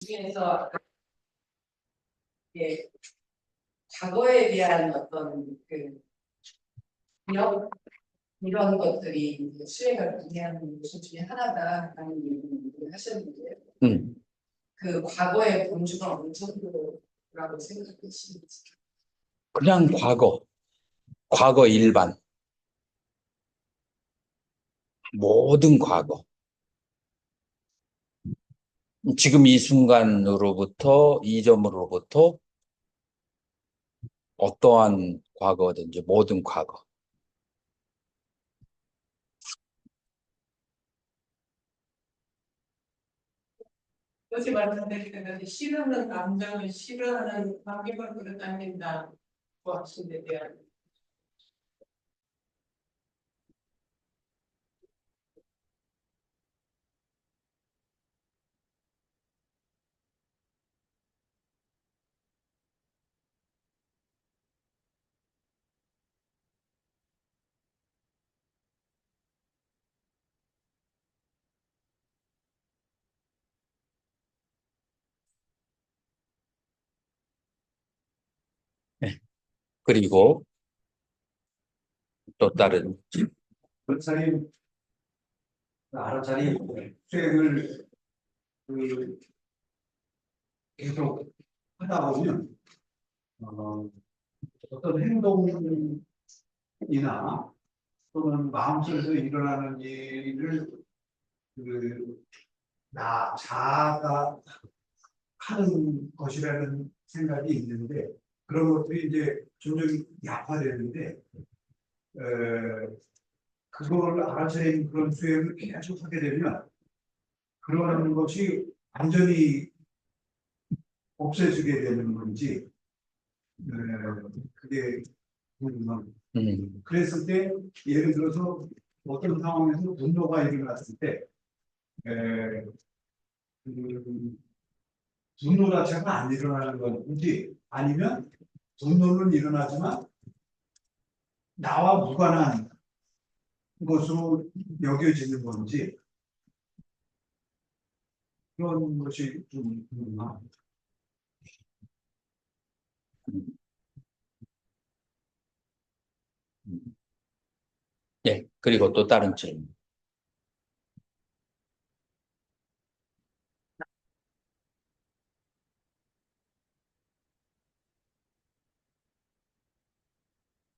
중에서 이게 과거에 대한 어떤 그 기억 이런 것들이 이제 수혜가 기대하는 요소 중에 하나다라는 얘기를 하셨는데 그 과거의 범주가 어느 정도라고 생각하시는지. 그냥 과거 일반, 모든 과거. 지금 이 순간으로부터, 이 점으로부터 어떠한 과거든지 모든 과거. 어제 말씀드린 싫어하는 감정을 싫어하는 관계가 그렇다는다 고학생에 대한 네. 그리고 또 다른, 변호사님, 알아차림 수행을 계속 하다 보면 어떤 행동이나 또는 마음속에서 일어나는 일을 자아가 하는 것이라는 생각이 있는데 그런 것들이 이제 점점 약화되는데 그걸 알아차린 그런 수행을 계속 하게 되면 그러는 것이 완전히 없애지게 되는 건지 그게 궁금합니다. 그랬을 때 예를 들어서 어떤 상황에서 분노가 일어났을 때 분노 자체가 안 일어나는 건지 아니면 분노는 일어나지만 나와 무관한 것으로 여겨지는 건지 그런 것이 좀 궁금합니다. 예, 그리고 또 다른 질문.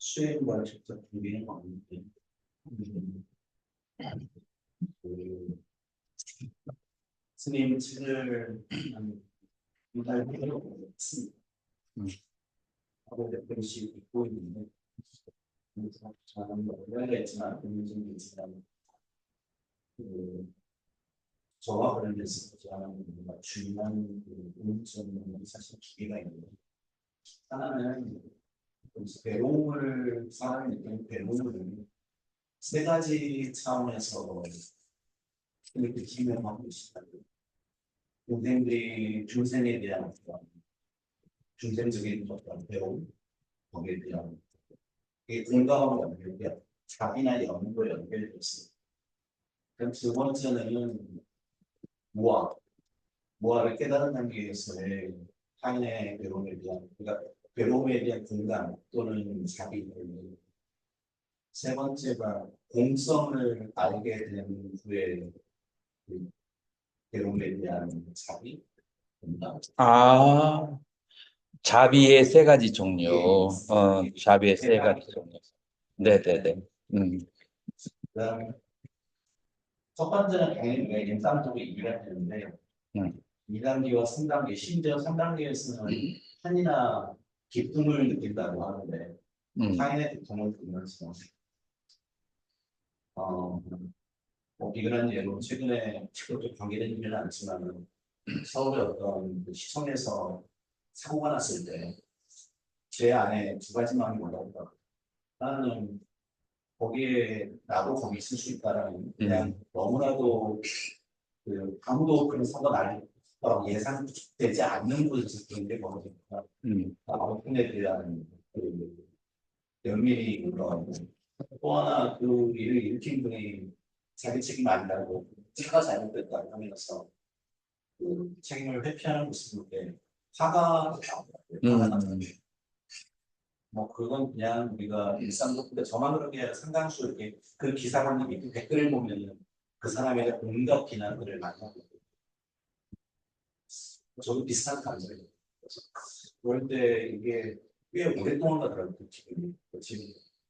수행과 직접 준비는 없는데, 스님 책을 한두달 정도 했습니다. 하고 몇 번씩 읽고 있는데, 저는 오래됐지만, 공부좀 있지만, 저와 관련해서 저는 중요한 문제점은 사실 두 개가 있는데, 하나는 배움을 사람이 느끼는 배움을 세 가지 차원에서 이렇게 기명하고 있습니다. 중생에 대한 어떤 중생적인 어떤 배움, 거기에 대한 공감하고 연결돼 자기나 연구에 연결돼 있습니다. 그럼 두 번째는 무아를 깨달은 단계에서의 타인의 배움에 대한, 그러니까 배움에 대한 공감 또는 자기 배움. 세 번째가 공성을 알게 된 후에 배움에 대한 자비, 공감. 자비의 세 가지 종류. 자비의 세 가지 종류. 네네네. 그다음에 첫 번째는 당연히 우리가 일상적으로 일을 하는데 2단계와 3단계, 심지어 3단계에서는 한이나 기쁨을 느낀다고 하는데 타인의 기쁨을 느끼면서 비근한 예로 최근에 직접적 관계된 일은 않지만 서울의 어떤 시청에서 사고가 났을 때 제 안에 두 가지 마음이 올라온다. 나는 거기에 나도 거기 있을 수 있다라는 그냥 너무나도 아무도 그런 사고 날 거라고 예상되지 않는 곳에서 그런 게 벌어지니까 아웃풋에 대한 연민이 올라가고 또 하나 그 일을 일으킨 분이 자기 책임 아니라고 차가 잘못됐다 하면서 그 책임을 회피하는 모습인데 화가 뭐 그건 그냥 우리가 일상적으로 저만 그런 게 아니라 상당수 이렇게 그 기사가 있는 댓글을 보면은 그 사람의 온갖 비난들을 만나고 저도 비슷한 감정이에요. 그런데 이게 꽤 오랫동안 가더라고요.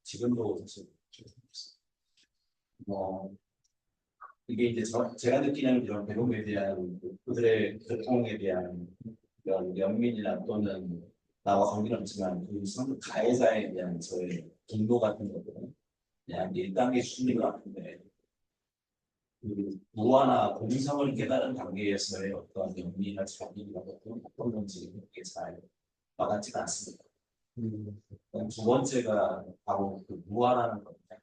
지금도 사실 뭐 이게 이제 제가 느끼는 이런 배움에 대한 그들의 고통에 대한 이런 연민이나 또는 나와 관계는 없지만 그 가해자에 대한 저의 분노 같은 것들은 그냥 1단계 수준인 것 같은데 그 무화나 공성을 깨달은 단계에서의 어떤 연민이나 자비나 어떤 건지 그렇게 잘 와닿지가 않습니다. 두 번째가 바로 그 무화라는 겁니다.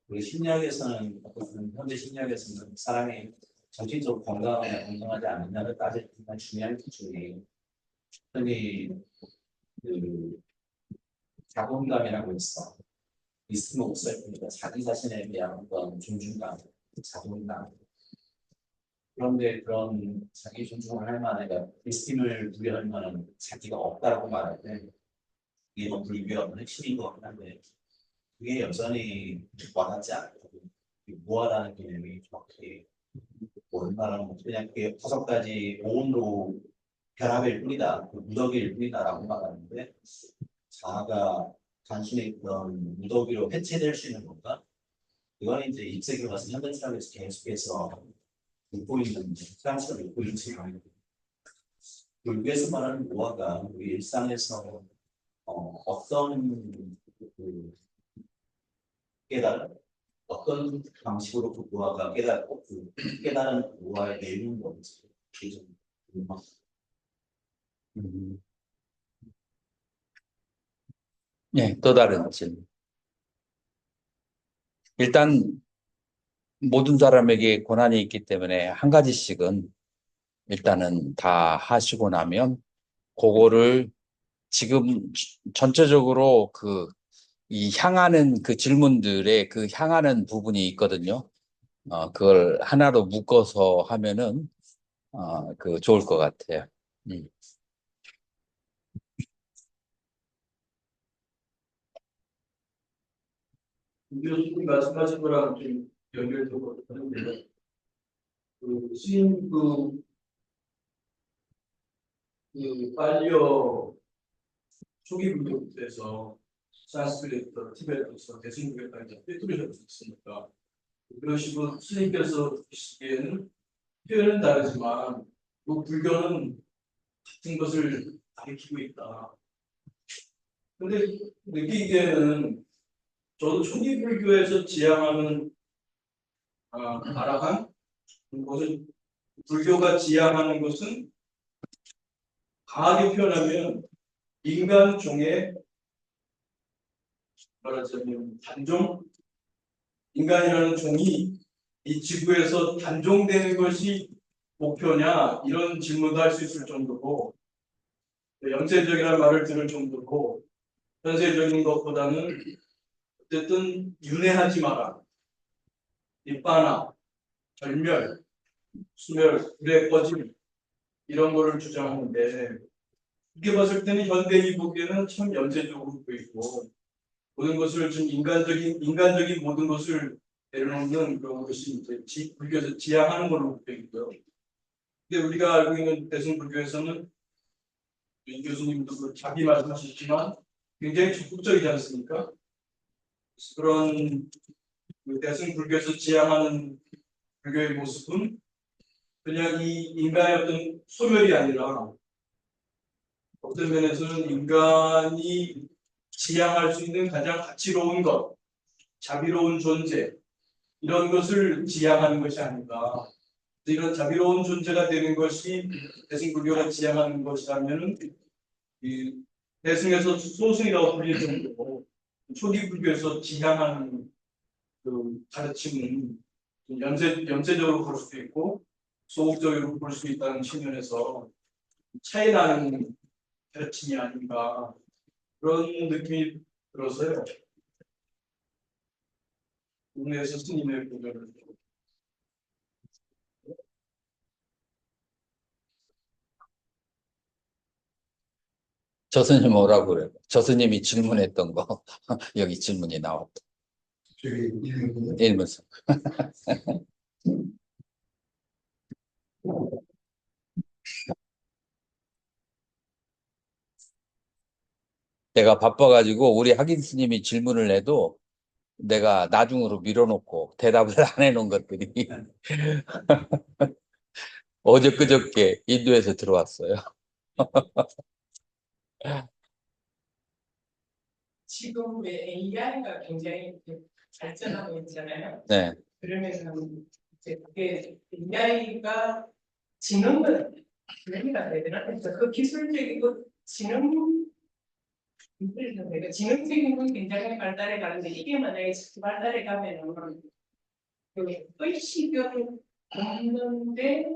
우리 심리학에서는 어떤 현재 심리학에서는 사람이 정신적으로 건강하냐 건강하지 않느냐를 따질 정말 중요한 기준이 흔히 그 자존감이라고 있어. 있으면 없을 뿐이다. 자기 자신에 대한 어떤 존중감, 자존감. 그런데 그런 자기 존중을 할 만한, 그러니까 리스tim을 부여할 만한 자기가 없다라고 말할 때 이게 너무 불교의 어떤 핵심인 것 같긴 한데 그게 여전히 와닿지 않고 무아라는 개념이 정확히 뭔가라는 그냥 그게 5가지 오온으로 결합일 뿐이다, 그 무더기일 뿐이다라고 말하는데 자아가 단순히 그런 무더기로 해체될 수 있는 건가? 이건 이제 20세기로 가서 현대 사회에서 계속해서 묻고 있는 프랑스가 묻고 있는 지금 불교에서 말하는 무아가 우리 일상에서 어떤 그 깨달음, 어떤 방식으로 그 무아가 깨닫고 그 깨달은 무아의 내용은 뭔지 좀 궁금합니다. 네, 또 다른 질문. 일단 모든 사람에게 고난이 있기 때문에 한 가지씩은 일단은 다 하시고 나면 그거를 지금 전체적으로 이 향하는 그 질문들의 그 향하는 부분이 있거든요. 그걸 하나로 묶어서 하면은 그 좋을 것 같아요. 교수님 말씀하신 거랑 좀 연결되고 하는데요. 그 스님 그 반려 초기 불교부터 산스크리트, 티베트에서 대승교회까지 꿰뚫으셨으니까 그러시고 스님께서 보시기에는 표현은 다르지만 그 불교는 같은 것을 가리키고 있다. 근데 느끼기에는 저도 초기 불교에서 지향하는 아라한 것은 불교가 지향하는 것은 강하게 표현하면 인간 종의 말하자면 단종, 인간이라는 종이 이 지구에서 단종되는 것이 목표냐 이런 질문도 할 수 있을 정도고 영세적이라는 말을 들을 정도고 현세적인 것보다는 어쨌든 윤회하지 마라, 입바나, 절멸, 수멸, 불의 꺼짐 이런 거를 주장하는데 이렇게 봤을 때는 현대인이 보기에는 참 연쇄적으로 보이고 모든 것을 좀 인간적인 모든 것을 내려놓는 그런 것이 이제 불교에서 지향하는 걸로 보이고요. 근데 우리가 알고 있는 대승불교에서는 이 교수님도 그 자기 말씀하셨지만 굉장히 적극적이지 않습니까? 그런 그 대승불교에서 지향하는 불교의 모습은 그냥 이 인간의 어떤 소멸이 아니라 어떤 면에서는 인간이 지향할 수 있는 가장 가치로운 것, 자비로운 존재 이런 것을 지향하는 것이 아닌가. 이런 자비로운 존재가 되는 것이 대승불교가 지향하는 것이라면 이 대승에서 소승이라고 불릴 정도로 초기 불교에서 지향하는 그 가르침은 연쇄적으로 볼 수도 있고 소극적으로 볼 수 있다는 측면에서 차이 나는 가르침이 아닌가 그런 느낌이 들어서요. 국내에서 스님의 보좌를 저 스님 뭐라고 그래요? 저 스님이 질문했던 거 여기 질문이 나왔다. 저기 읽는 거. 일면서 내가 바빠가지고 우리 학인 스님이 질문을 해도 내가 나중으로 밀어놓고 대답을 안 해놓은 것들이 어제 그저께 인도에서 들어왔어요. 지금 왜 AI가 굉장히 발전하고 있잖아요. 네, 그러면은 이제 그게 AI가 지능은 분리가 되더라. 그래서 그 기술적이고 지능적인 건 굉장히 발달해 가는데 이게 만약에 발달해 가면은 그 의식을 없는데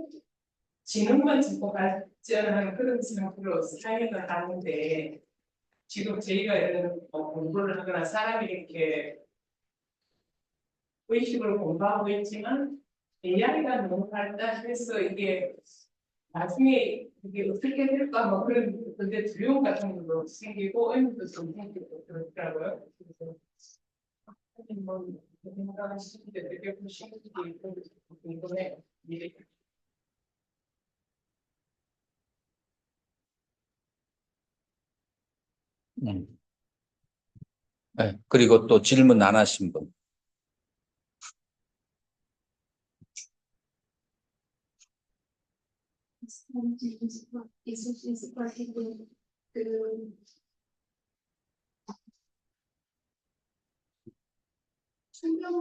지능만 자꾸 발전하는 그런 상태로 사회가 가는데 지금 저희가 이런 공부를 하거나 사람이 이렇게 의식을 공부하고 있지만 AI가 너무 발달해서 이게 나중에 이게 어떻게 될까 뭐 그런 근데 두려움 같은 것도 생기고 의무도 좀 생기고 그렇더라고요. 그래서 뭐 생각하시는데 되게 보시는지 궁금해요. 미래. 음. 네. 그리고 또 질문 안 하신 분. 있을 수 있을 것 같은데 그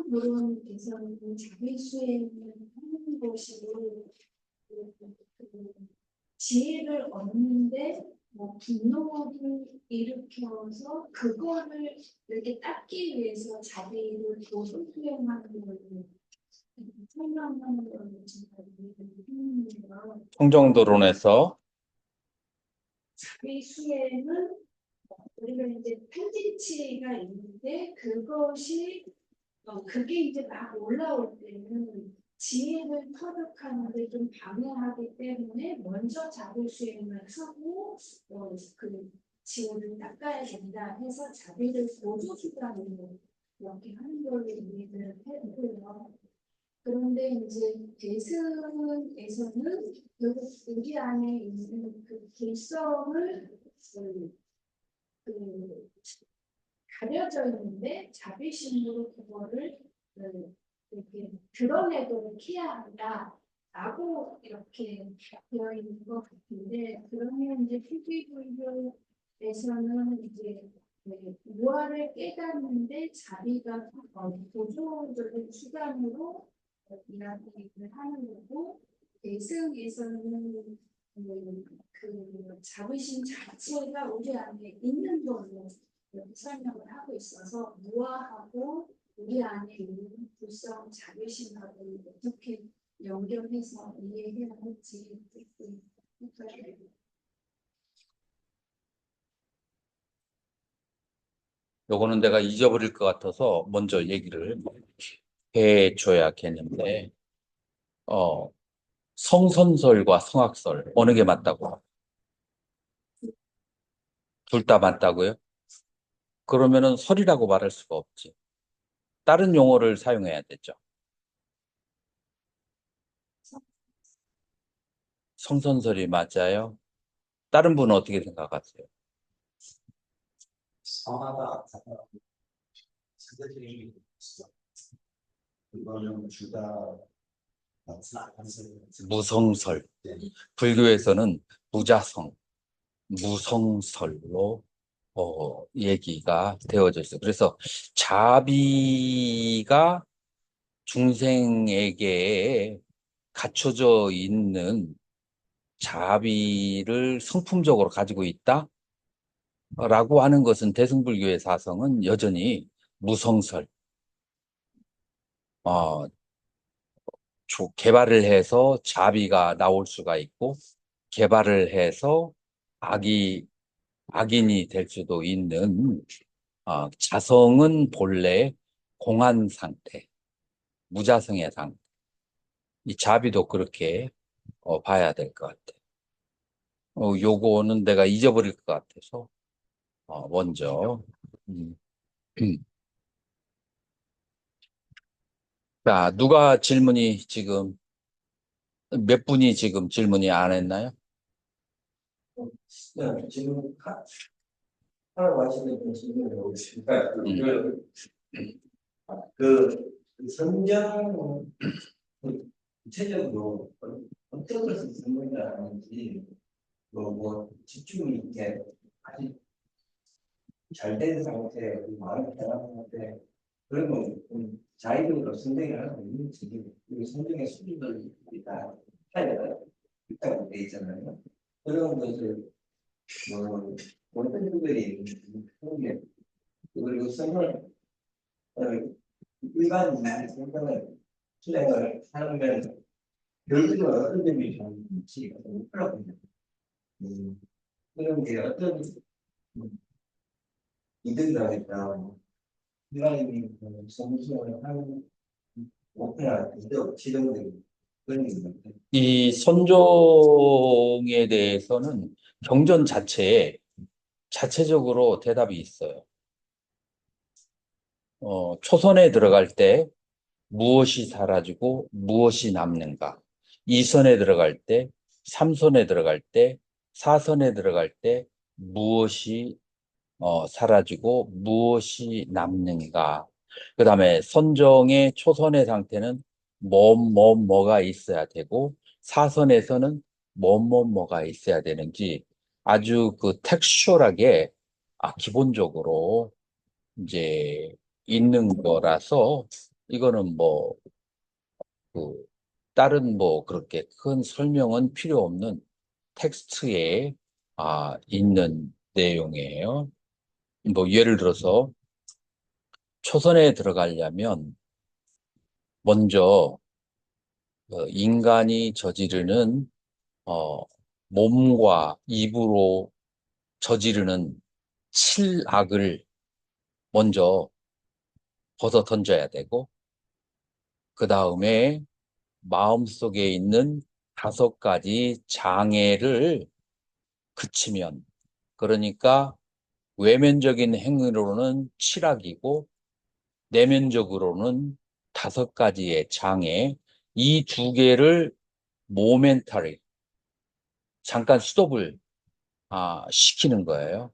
환경부론에서는 자기 수행을 하는 것이 그 지혜를 얻는데 뭐 분노를 일으켜서 그거를 이렇게 닦기 위해서 자기를 도로 수행하는 걸 설명하는 걸 제가 이해를 했는데요. 청정도론에서 자기 수행은 우리가 이제 편집치가 있는데 그것이 그게 이제 막 올라올 때는 지혜를 터득하는데 좀 방해하기 때문에 먼저 자기 수행을 하고 그 지혜를 닦아야 된다 해서 자기를 보조수단으로 이렇게 하는 걸로 이해를 했고요. 그런데 이제 대승에서는 결국 우리 안에 있는 그 개성을 그 가려져 있는데 자비심으로 그거를 이렇게 드러내도록 해야 한다라고 이렇게 되어 있는 것 같은데 그러면 이제 희귀불교에서는 이제 무아를 깨닫는데 자비가 보조적인 수단으로 이야기를 하는 거고 대승에서는 그 자비심 자체가 우리 안에 있는 걸로 이렇게 설명을 하고 있어서 무아하고 우리 안에 있는 불성 자비심하고 어떻게 연결해서 이해해야 할지 헷갈려요. 요거는 내가 잊어버릴 것 같아서 먼저 얘기를 해줘야겠는데 성선설과 성악설 어느 게 맞다고? 둘 다 맞다고요? 그러면은 설이라고 말할 수가 없지. 다른 용어를 사용해야 되죠. 성선설이 맞아요? 다른 분은 어떻게 생각하세요? 선하다, 악하다, 상대적인 게 있어. 그거는 둘 다 같은 악한 소리. 무성설. 불교에서는 무자성, 무성설로 얘기가 되어져 있어요. 그래서 자비가 중생에게 갖춰져 있는 자비를 성품적으로 가지고 있다라고 하는 것은 대승불교의 사성은 여전히 무성설, 어, 개발을 해서 자비가 나올 수가 있고 개발을 해서 악인이 될 수도 있는 자성은 본래 공한 상태, 무자성의 상태. 이 자비도 그렇게 봐야 될 것 같아요. 요거는 내가 잊어버릴 것 같아서, 먼저. 음. 자, 누가 질문이 지금, 몇 분이 지금 질문이 안 했나요? 네, 지금 하나 마치는 질문을 오겠습니다. 그 선정 구체적으로 어떤 것을 선정하는지 뭐 집중이 있게 아직 잘 된 상태, 마음이 편한 상태 그런 건 자의적으로 선정을 하고 있는지 그리고 선정의 수준들이 다 차이가 있다고 돼 있잖아요. 그런 것을 뭐 어떤 분들이 그런 게 그리고 선정을 일반인이 선정을 실행을 하는 결국은 어떤 점이 좋은지 못 풀어보냐. 그런 게 어떤 이득이 나겠다. 일반인이 선정을 하는 목표나 이득, 지정된 그런 게 있는데. 이 선종에 대해서는 경전 자체에 자체적으로 대답이 있어요. 초선에 들어갈 때 무엇이 사라지고 무엇이 남는가? 2선에 들어갈 때, 3선에 들어갈 때, 4선에 들어갈 때 무엇이 사라지고 무엇이 남는가? 그 다음에 선정의 초선의 상태는 뭐가 있어야 되고, 4선에서는 뭐가 있어야 되는지 아주 그 텍스처하게 기본적으로 이제 있는 거라서 이거는 뭐 그 다른 뭐 그렇게 큰 설명은 필요 없는 텍스트에 있는 내용이에요. 뭐 예를 들어서 초선에 들어가려면 먼저 인간이 저지르는 어, 몸과 입으로 저지르는 칠악을 먼저 벗어 던져야 되고 그 다음에 마음속에 있는 5가지 장애를 그치면 그러니까 외면적인 행위로는 칠악이고 내면적으로는 5가지의 장애 이 2개를 모멘터리 잠깐 스톱을 시키는 거예요.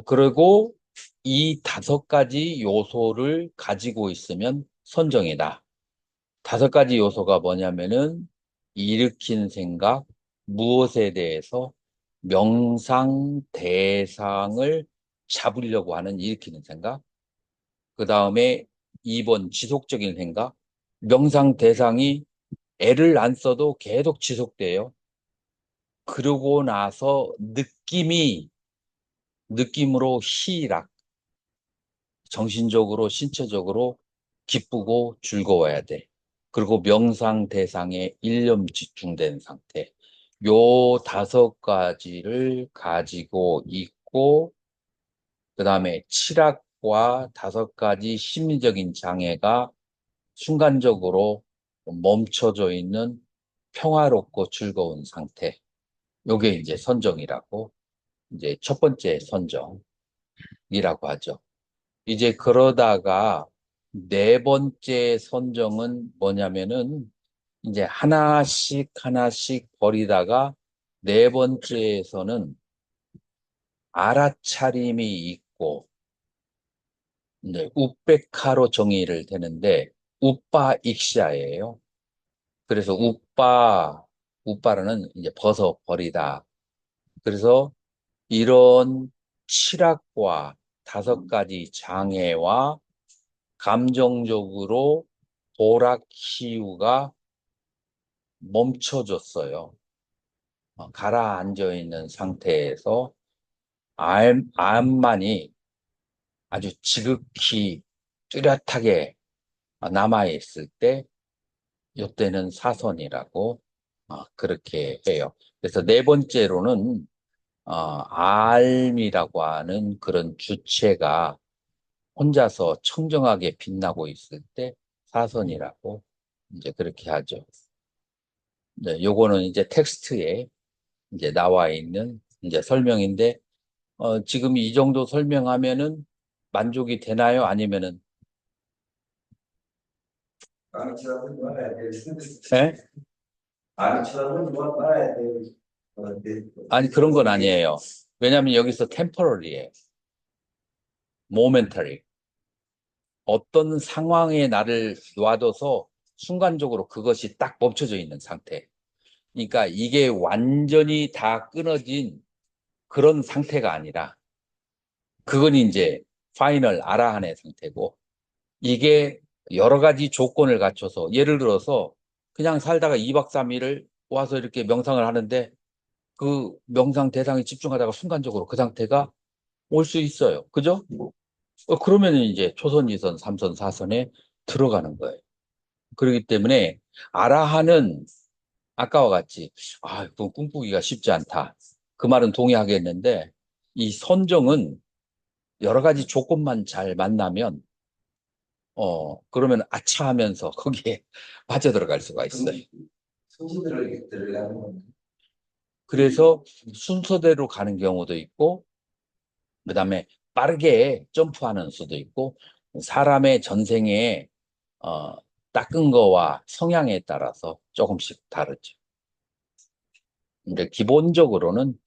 그리고 이 5가지 요소를 가지고 있으면 선정이다. 5가지 요소가 뭐냐면은 일으킨 생각, 무엇에 대해서 명상 대상을 잡으려고 하는 일으키는 생각. 그 다음에 2번 지속적인 생각. 명상 대상이 애를 안 써도 계속 지속돼요. 그러고 나서 느낌으로 희락, 정신적으로, 신체적으로 기쁘고 즐거워야 돼. 그리고 명상 대상에 일념 집중된 상태. 요 5가지를 가지고 있고, 그 다음에 칠학과 5가지 심리적인 장애가 순간적으로 멈춰져 있는 평화롭고 즐거운 상태. 요게 이제 선정이라고, 이제 첫 번째 선정이라고 하죠. 이제 그러다가 4번째 선정은 뭐냐면은 이제 하나씩 버리다가 4번째에서는 알아차림이 있고 이제 우백카로 정의를 되는데 우빠 익샤예요. 그래서 우빠라는 이제 벗어버리다. 그래서 이런 칠학과 5가지 장애와 감정적으로 오락희우가 멈춰졌어요. 가라앉아 있는 상태에서 암만이 아주 지극히 뚜렷하게 남아있을 때, 이때는 사선이라고 그렇게 해요. 그래서 4번째로는 알미라고 하는 그런 주체가 혼자서 청정하게 빛나고 있을 때 사선이라고 이제 그렇게 하죠. 네, 요거는 이제 텍스트에 이제 나와 있는 이제 설명인데, 지금 이 정도 설명하면은 만족이 되나요? 아니면은, 아미처럼 말아야 돼. 예? 아미처럼 말아야 돼. 네. 아니, 그런 건 아니에요. 왜냐하면 여기서 temporary예요. momentary. 어떤 상황에 나를 놔둬서 순간적으로 그것이 딱 멈춰져 있는 상태. 그러니까 이게 완전히 다 끊어진 그런 상태가 아니라, 그건 이제 파이널 아라한의 상태고, 이게 여러 가지 조건을 갖춰서, 예를 들어서 그냥 살다가 2박 3일을 와서 이렇게 명상을 하는데, 그 명상 대상에 집중하다가 순간적으로 그 상태가 올 수 있어요. 그죠? 그러면 이제 초선, 2선, 3선, 4선에 들어가는 거예요. 그렇기 때문에 아라한은 아까와 같이, 그건 꿈꾸기가 쉽지 않다. 그 말은 동의하겠는데, 이 선정은 여러 가지 조건만 잘 만나면, 그러면 아차 하면서 거기에 빠져들어갈 수가 있어요. 순서대로 들어가는 건 그래서 순서대로 가는 경우도 있고, 그 다음에 빠르게 점프하는 수도 있고, 사람의 전생에, 닦은 거와 성향에 따라서 조금씩 다르죠. 근데 기본적으로는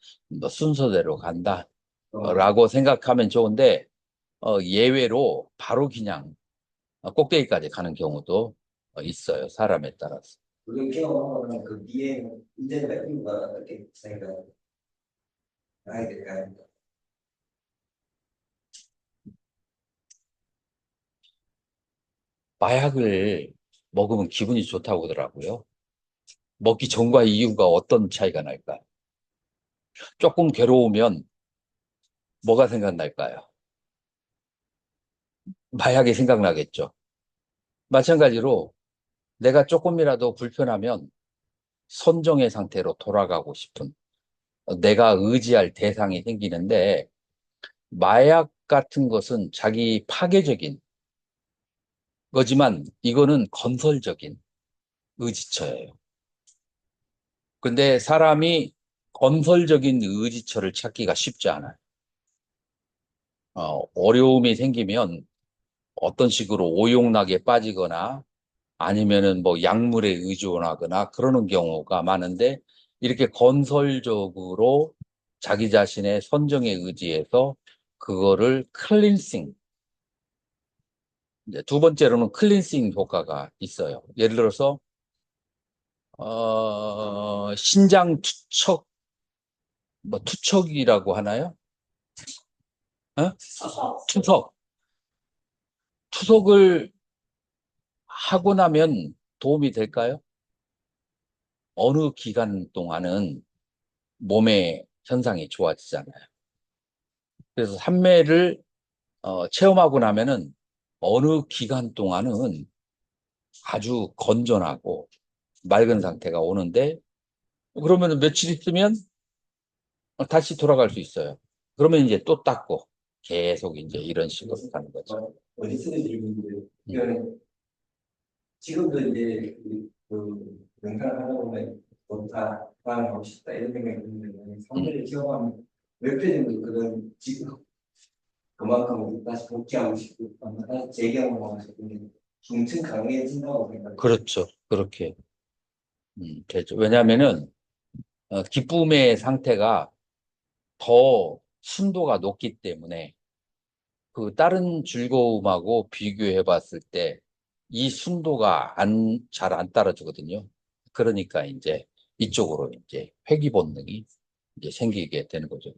뭐 순서대로 간다라고 생각하면 좋은데, 예외로 바로 그냥 꼭대기까지 가는 경우도 있어요. 사람에 따라서. 그런 경험은 그 뒤에 문제가 이유가 어떻게 생각해야 될까요? 마약을 먹으면 기분이 좋다고 하더라고요. 먹기 전과 이유가 어떤 차이가 날까요? 조금 괴로우면 뭐가 생각날까요? 마약이 생각나겠죠. 마찬가지로 내가 조금이라도 불편하면 선정의 상태로 돌아가고 싶은, 내가 의지할 대상이 생기는데, 마약 같은 것은 자기 파괴적인 거지만 이거는 건설적인 의지처예요. 근데 사람이 건설적인 의지처를 찾기가 쉽지 않아요. 어려움이 생기면 어떤 식으로 오용락에 빠지거나 아니면은 뭐 약물에 의존하거나 그러는 경우가 많은데, 이렇게 건설적으로 자기 자신의 선정에 의지해서 그거를 클린싱, 이제 두 번째로는 클린싱 효과가 있어요. 예를 들어서 신장 투척, 뭐 투척이라고 하나요? 투석. 투석을 하고 나면 도움이 될까요? 어느 기간 동안은 몸의 현상이 좋아지잖아요. 그래서 삼매를 체험하고 나면은 어느 기간 동안은 아주 건전하고 맑은 상태가 오는데, 그러면 며칠 있으면 다시 돌아갈 수 있어요. 그러면 이제 또 닦고 계속 이제 이런 식으로 가는 거죠. 어디서 질문인데 이거는 지금도 이제 명상을 하다 보면 좋다, 다음하고 싶다 이런 생각이 드는데 상대를 기억하면 몇 배 정도 그런 지금 그만큼 다시 복귀하고 싶고 다시 재경험하고 싶은데 중증 강해진다고 생각해요. 그렇죠. 그렇게 되죠. 왜냐하면은 기쁨의 상태가 더 순도가 높기 때문에, 그 다른 즐거움하고 비교해 봤을 때 이 순도가 잘 안 따라주거든요. 그러니까 이제 이쪽으로 이제 회귀 본능이 이제 생기게 되는 거죠.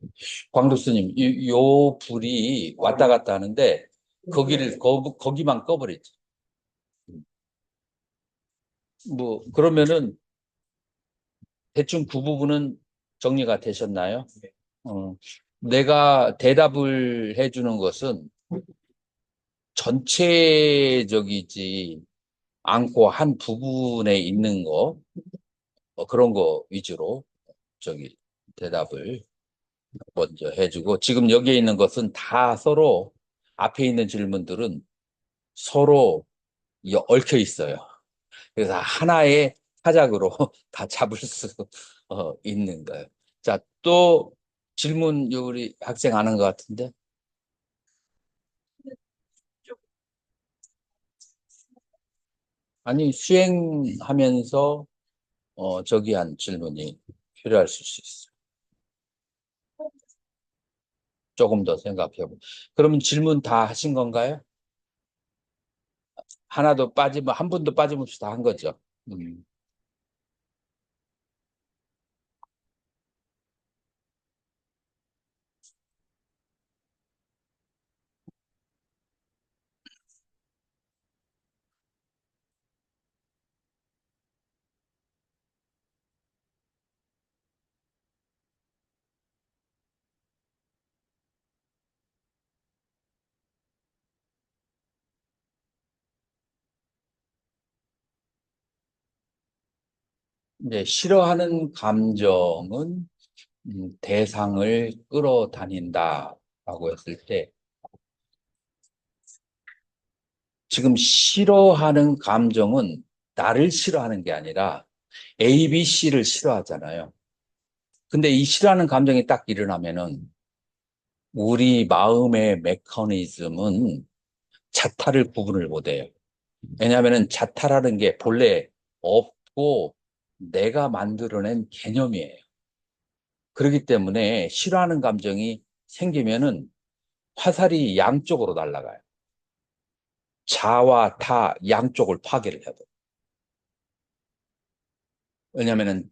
광도스님, 요 불이 왔다 갔다 하는데 거기만 꺼버렸죠. 뭐 그러면은 대충 그 부분은 정리가 되셨나요? 어, 내가 대답을 해주는 것은 전체적이지 않고 한 부분에 있는 거, 그런 거 위주로 대답을 먼저 해주고, 지금 여기에 있는 것은 다 서로, 앞에 있는 질문들은 서로 얽혀 있어요. 그래서 하나의 타작으로 다 잡을 수 있는 거예요. 자, 또 질문 우리 학생 아는 것 같은데? 아니, 수행하면서 저기 한 질문이 필요할 수 있어. 조금 더 생각해보고. 그러면 질문 다 하신 건가요? 하나도 빠지면, 한 분도 빠짐없이 다 한 거죠. 음. 이제 싫어하는 감정은 대상을 끌어다닌다라고 했을 때, 지금 싫어하는 감정은 나를 싫어하는 게 아니라 A, B, C를 싫어하잖아요. 근데 이 싫어하는 감정이 딱 일어나면은 우리 마음의 메커니즘은 자타를 구분을 못해요. 왜냐하면 자타라는 게 본래 없고 내가 만들어낸 개념이에요. 그렇기 때문에 싫어하는 감정이 생기면은 화살이 양쪽으로 날아가요. 자와 타 양쪽을 파괴를 해야 돼요. 왜냐하면은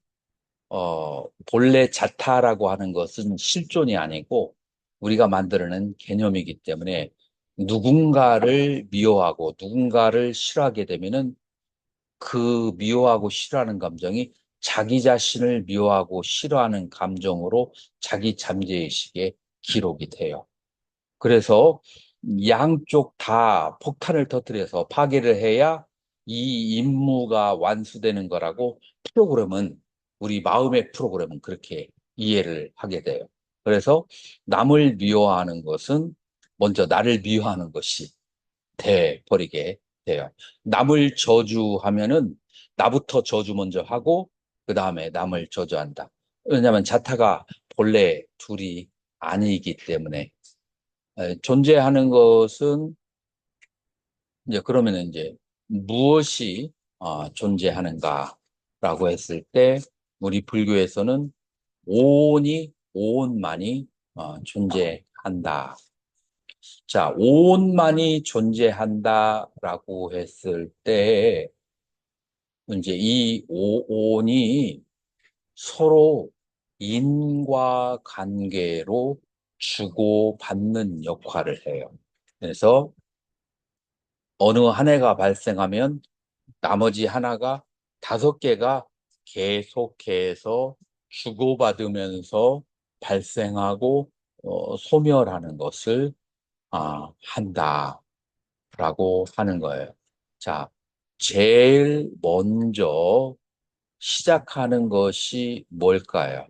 본래 자타라고 하는 것은 실존이 아니고 우리가 만들어낸 개념이기 때문에 누군가를 미워하고 누군가를 싫어하게 되면은 그 미워하고 싫어하는 감정이 자기 자신을 미워하고 싫어하는 감정으로 자기 잠재의식에 기록이 돼요. 그래서 양쪽 다 폭탄을 터뜨려서 파괴를 해야 이 임무가 완수되는 거라고 프로그램은, 우리 마음의 프로그램은 그렇게 이해를 하게 돼요. 그래서 남을 미워하는 것은 먼저 나를 미워하는 것이 돼 버리게 돼요. 남을 저주하면은 나부터 저주 먼저 하고 그 다음에 남을 저주한다. 왜냐하면 자타가 본래 둘이 아니기 때문에. 존재하는 것은 이제 그러면은 이제 무엇이 존재하는가라고 했을 때 우리 불교에서는 오온만이 존재한다. 자, 오온만이 존재한다라고 했을 때 이제 이 오온이 서로 인과관계로 주고받는 역할을 해요. 그래서 어느 한 해가 발생하면 나머지 하나가 5개가 계속해서 주고받으면서 발생하고 소멸하는 것을 한다라고 하는 거예요. 자, 제일 먼저 시작하는 것이 뭘까요?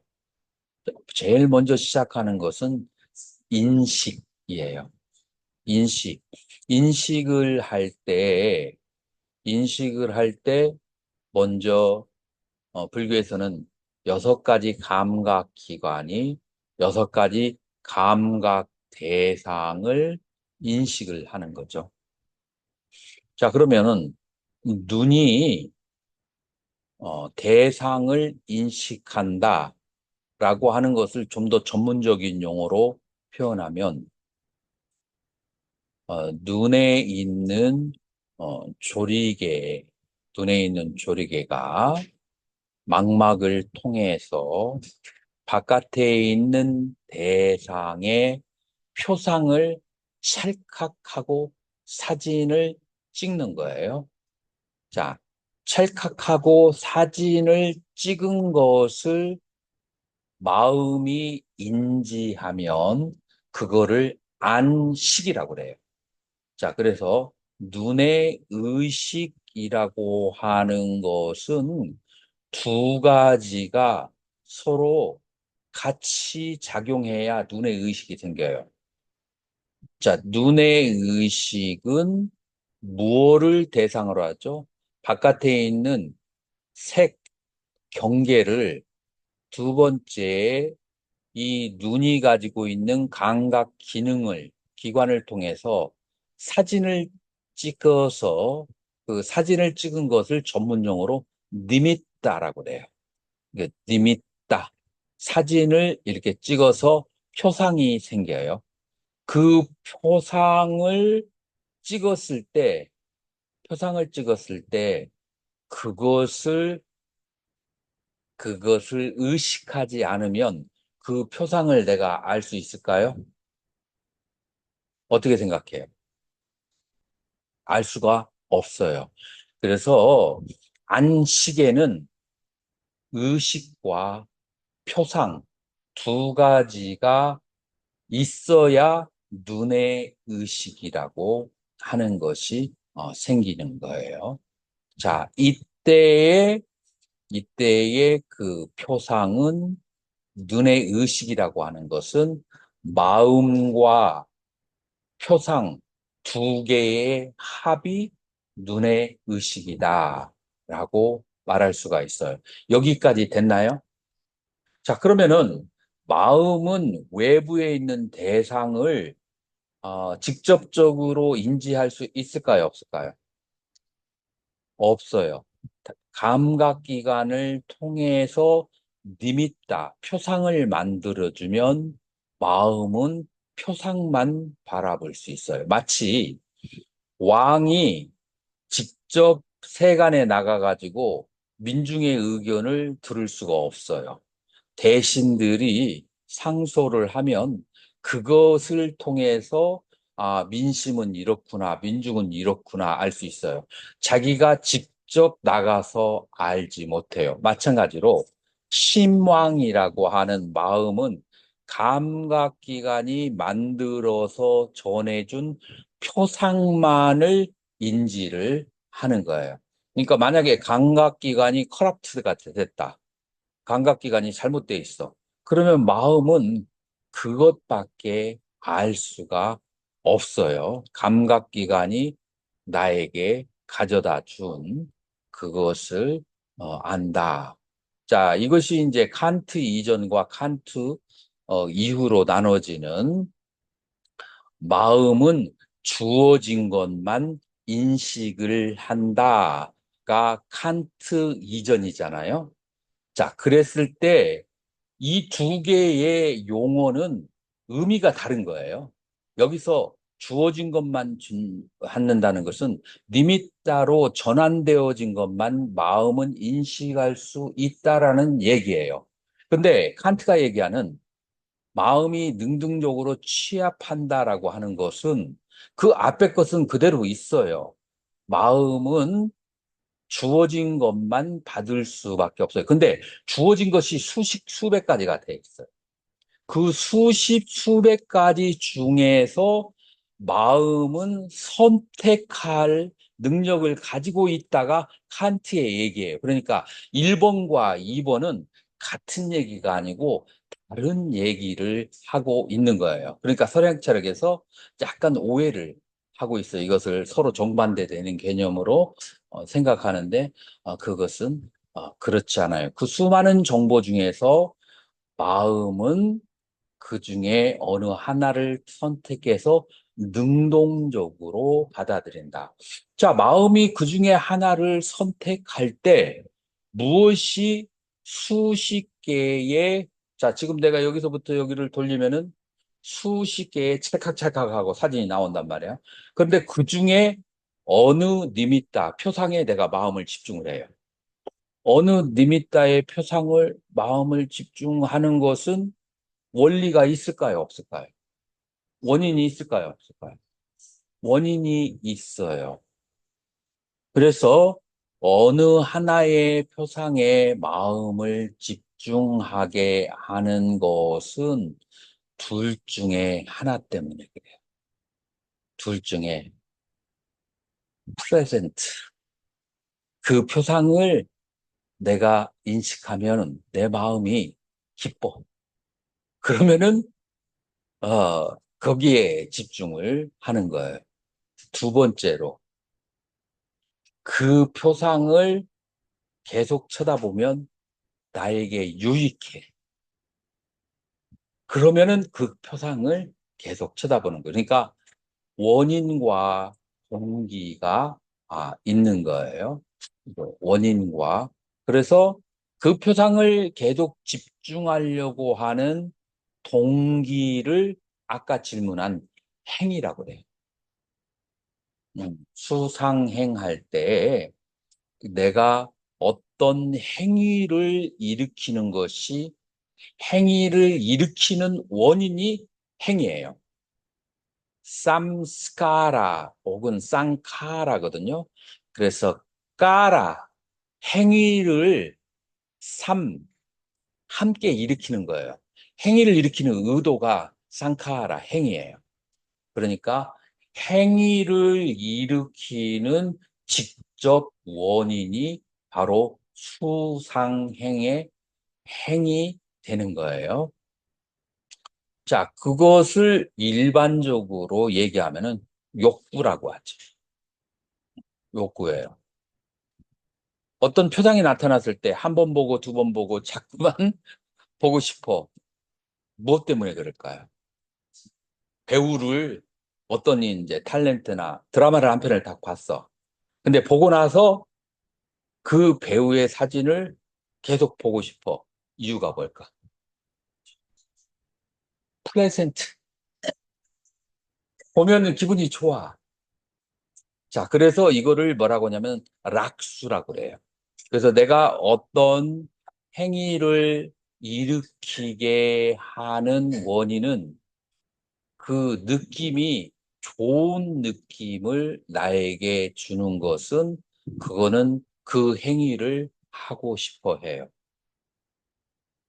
제일 먼저 시작하는 것은 인식이에요. 인식. 인식을 할 때, 먼저, 불교에서는 6가지 감각기관이 6가지 감각 대상을 인식을 하는 거죠. 자, 그러면은, 눈이, 대상을 인식한다 라고 하는 것을 좀 더 전문적인 용어로 표현하면, 눈에 있는 조리개, 눈에 있는 조리개가 망막을 통해서 바깥에 있는 대상의 표상을 찰칵하고 사진을 찍는 거예요. 자, 찰칵하고 사진을 찍은 것을 마음이 인지하면 그거를 안식이라고 그래요. 자, 그래서 눈의 의식이라고 하는 것은 2가지가 서로 같이 작용해야 눈의 의식이 생겨요. 자, 눈의 의식은 무엇을 대상으로 하죠? 바깥에 있는 색, 경계를 두 번째, 이 눈이 가지고 있는 감각 기관을 통해서 사진을 찍어서 그 사진을 찍은 것을 전문용어로 니미따라고 그래요. 이게 니미따. 사진을 이렇게 찍어서 표상이 생겨요. 그 표상을 찍었을 때, 표상을 찍었을 때 그것을 의식하지 않으면 그 표상을 내가 알 수 있을까요? 어떻게 생각해요? 알 수가 없어요. 그래서 안식에는 의식과 표상 두 가지가 있어야 눈의 의식이라고 하는 것이 생기는 거예요. 자, 이때의 그 표상은 눈의 의식이라고 하는 것은 마음과 표상 두 개의 합이 눈의 의식이다라고 말할 수가 있어요. 여기까지 됐나요? 자, 그러면은 마음은 외부에 있는 대상을 직접적으로 인지할 수 있을까요? 없을까요? 없어요. 감각기관을 통해서 니미따, 표상을 만들어주면 마음은 표상만 바라볼 수 있어요. 마치 왕이 직접 세간에 나가가지고 민중의 의견을 들을 수가 없어요. 대신들이 상소를 하면 그것을 통해서 민심은 이렇구나, 민중은 이렇구나 알 수 있어요. 자기가 직접 나가서 알지 못해요. 마찬가지로 심왕이라고 하는 마음은 감각기관이 만들어서 전해준 표상만을 인지를 하는 거예요. 그러니까 만약에 감각기관이 커럽트가 됐다. 감각기관이 잘못되어 있어. 그러면 마음은 그것밖에 알 수가 없어요. 감각기관이 나에게 가져다 준 그것을 안다. 자, 이것이 이제 칸트 이전과 칸트 이후로 나눠지는 마음은 주어진 것만 인식을 한다가 칸트 이전이잖아요. 자, 그랬을 때 이 두 개의 용어는 의미가 다른 거예요. 여기서 주어진 것만 갖는다는 것은 니미따로 전환되어진 것만 마음은 인식할 수 있다라는 얘기예요. 근데 칸트가 얘기하는 마음이 능동적으로 취합한다라고 하는 것은 그 앞에 것은 그대로 있어요. 마음은 주어진 것만 받을 수밖에 없어요. 근데 주어진 것이 수백 가지가 돼 있어요. 그 수백 가지 중에서 마음은 선택할 능력을 가지고 있다가 칸트의 얘기예요. 그러니까 1번과 2번은 같은 얘기가 아니고 다른 얘기를 하고 있는 거예요. 그러니까 설행철학에서 약간 오해를 하고 있어요. 이것을 서로 정반대되는 개념으로 생각하는데 그것은 그렇지 않아요. 그 수많은 정보 중에서 마음은 그 중에 어느 하나를 선택해서 능동적으로 받아들인다. 자, 마음이 그 중에 하나를 선택할 때 무엇이 수십 개의, 자, 지금 내가 여기서부터 여기를 돌리면은 수십 개의 찰칵찰칵하고 사진이 나온단 말이야. 그런데 그 중에 어느 니미따, 표상에 내가 마음을 집중을 해요. 어느 니미따의 표상을, 마음을 집중하는 것은 원리가 있을까요? 없을까요? 원인이 있을까요? 없을까요? 원인이 있어요. 그래서 어느 하나의 표상에 마음을 집중하게 하는 것은 둘 중에 하나 때문에 그래요. 둘 중에 present. 그 표상을 내가 인식하면 내 마음이 기뻐. 그러면은 거기에 집중을 하는 거예요. 두 번째로 그 표상을 계속 쳐다보면 나에게 유익해. 그러면은 그 표상을 계속 쳐다보는 거예요. 그러니까 원인과 동기가 있는 거예요. 원인과. 그래서 그 표상을 계속 집중하려고 하는 동기를 아까 질문한 행위라고 그래요. 수상행할 때 내가 어떤 행위를 일으키는 것이 행위를 일으키는 원인이 행위예요. 쌈스카라 혹은 쌍카라거든요. 그래서 까라 행위를 함께 일으키는 거예요. 행위를 일으키는 의도가 쌍카라 행위예요. 그러니까 행위를 일으키는 직접 원인이 바로 수상행의 행이 되는 거예요. 자, 그것을 일반적으로 얘기하면은 욕구라고 하죠. 욕구예요. 어떤 표정이 나타났을 때 한 번 보고 두 번 보고 자꾸만 보고 싶어. 무엇 때문에 그럴까요? 배우를 어떤 이제 탤런트나 드라마를 한 편을 딱 봤어. 근데 보고 나서 그 배우의 사진을 계속 보고 싶어. 이유가 뭘까? 플레센트. 보면은 기분이 좋아. 자, 그래서 이거를 뭐라고 하냐면 락수라고 그래요. 그래서 내가 어떤 행위를 일으키게 하는 원인은 그 느낌이 좋은 느낌을 나에게 주는 것은 그거는 그 행위를 하고 싶어 해요.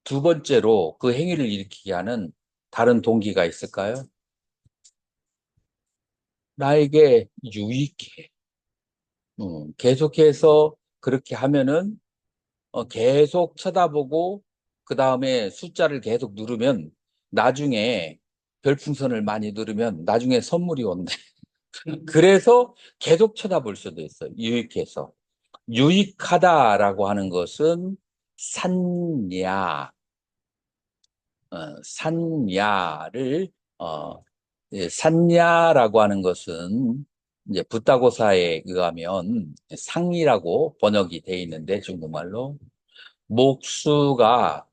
두 번째로 그 행위를 일으키게 하는 다른 동기가 있을까요? 나에게 유익해. 계속해서 그렇게 하면은 계속 쳐다보고 그 다음에 숫자를 계속 누르면 나중에 별풍선을 많이 누르면 나중에 선물이 온대. 그래서 계속 쳐다볼 수도 있어요. 유익해서. 유익하다라고 하는 것은 산야, 산야를 산야라고 하는 것은 이제 붓다고사에 의하면 상이라고 번역이 되어 있는데 중국말로 목수가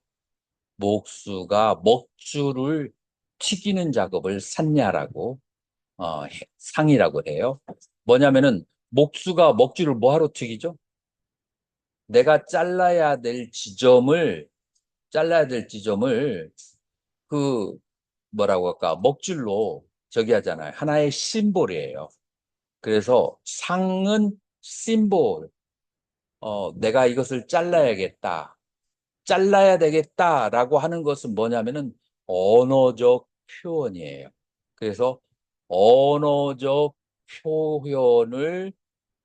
먹줄을 튀기는 작업을 산야라고 상이라고 해요. 뭐냐면은 목수가 먹줄을 뭐하러 튀기죠? 내가 잘라야 될 지점을 그 뭐라고 할까 먹줄로 저기 하잖아요. 하나의 심볼이에요. 그래서 상은 심볼. 내가 이것을 잘라야 되겠다라고 하는 것은 뭐냐면은 언어적 표현이에요. 그래서 언어적 표현을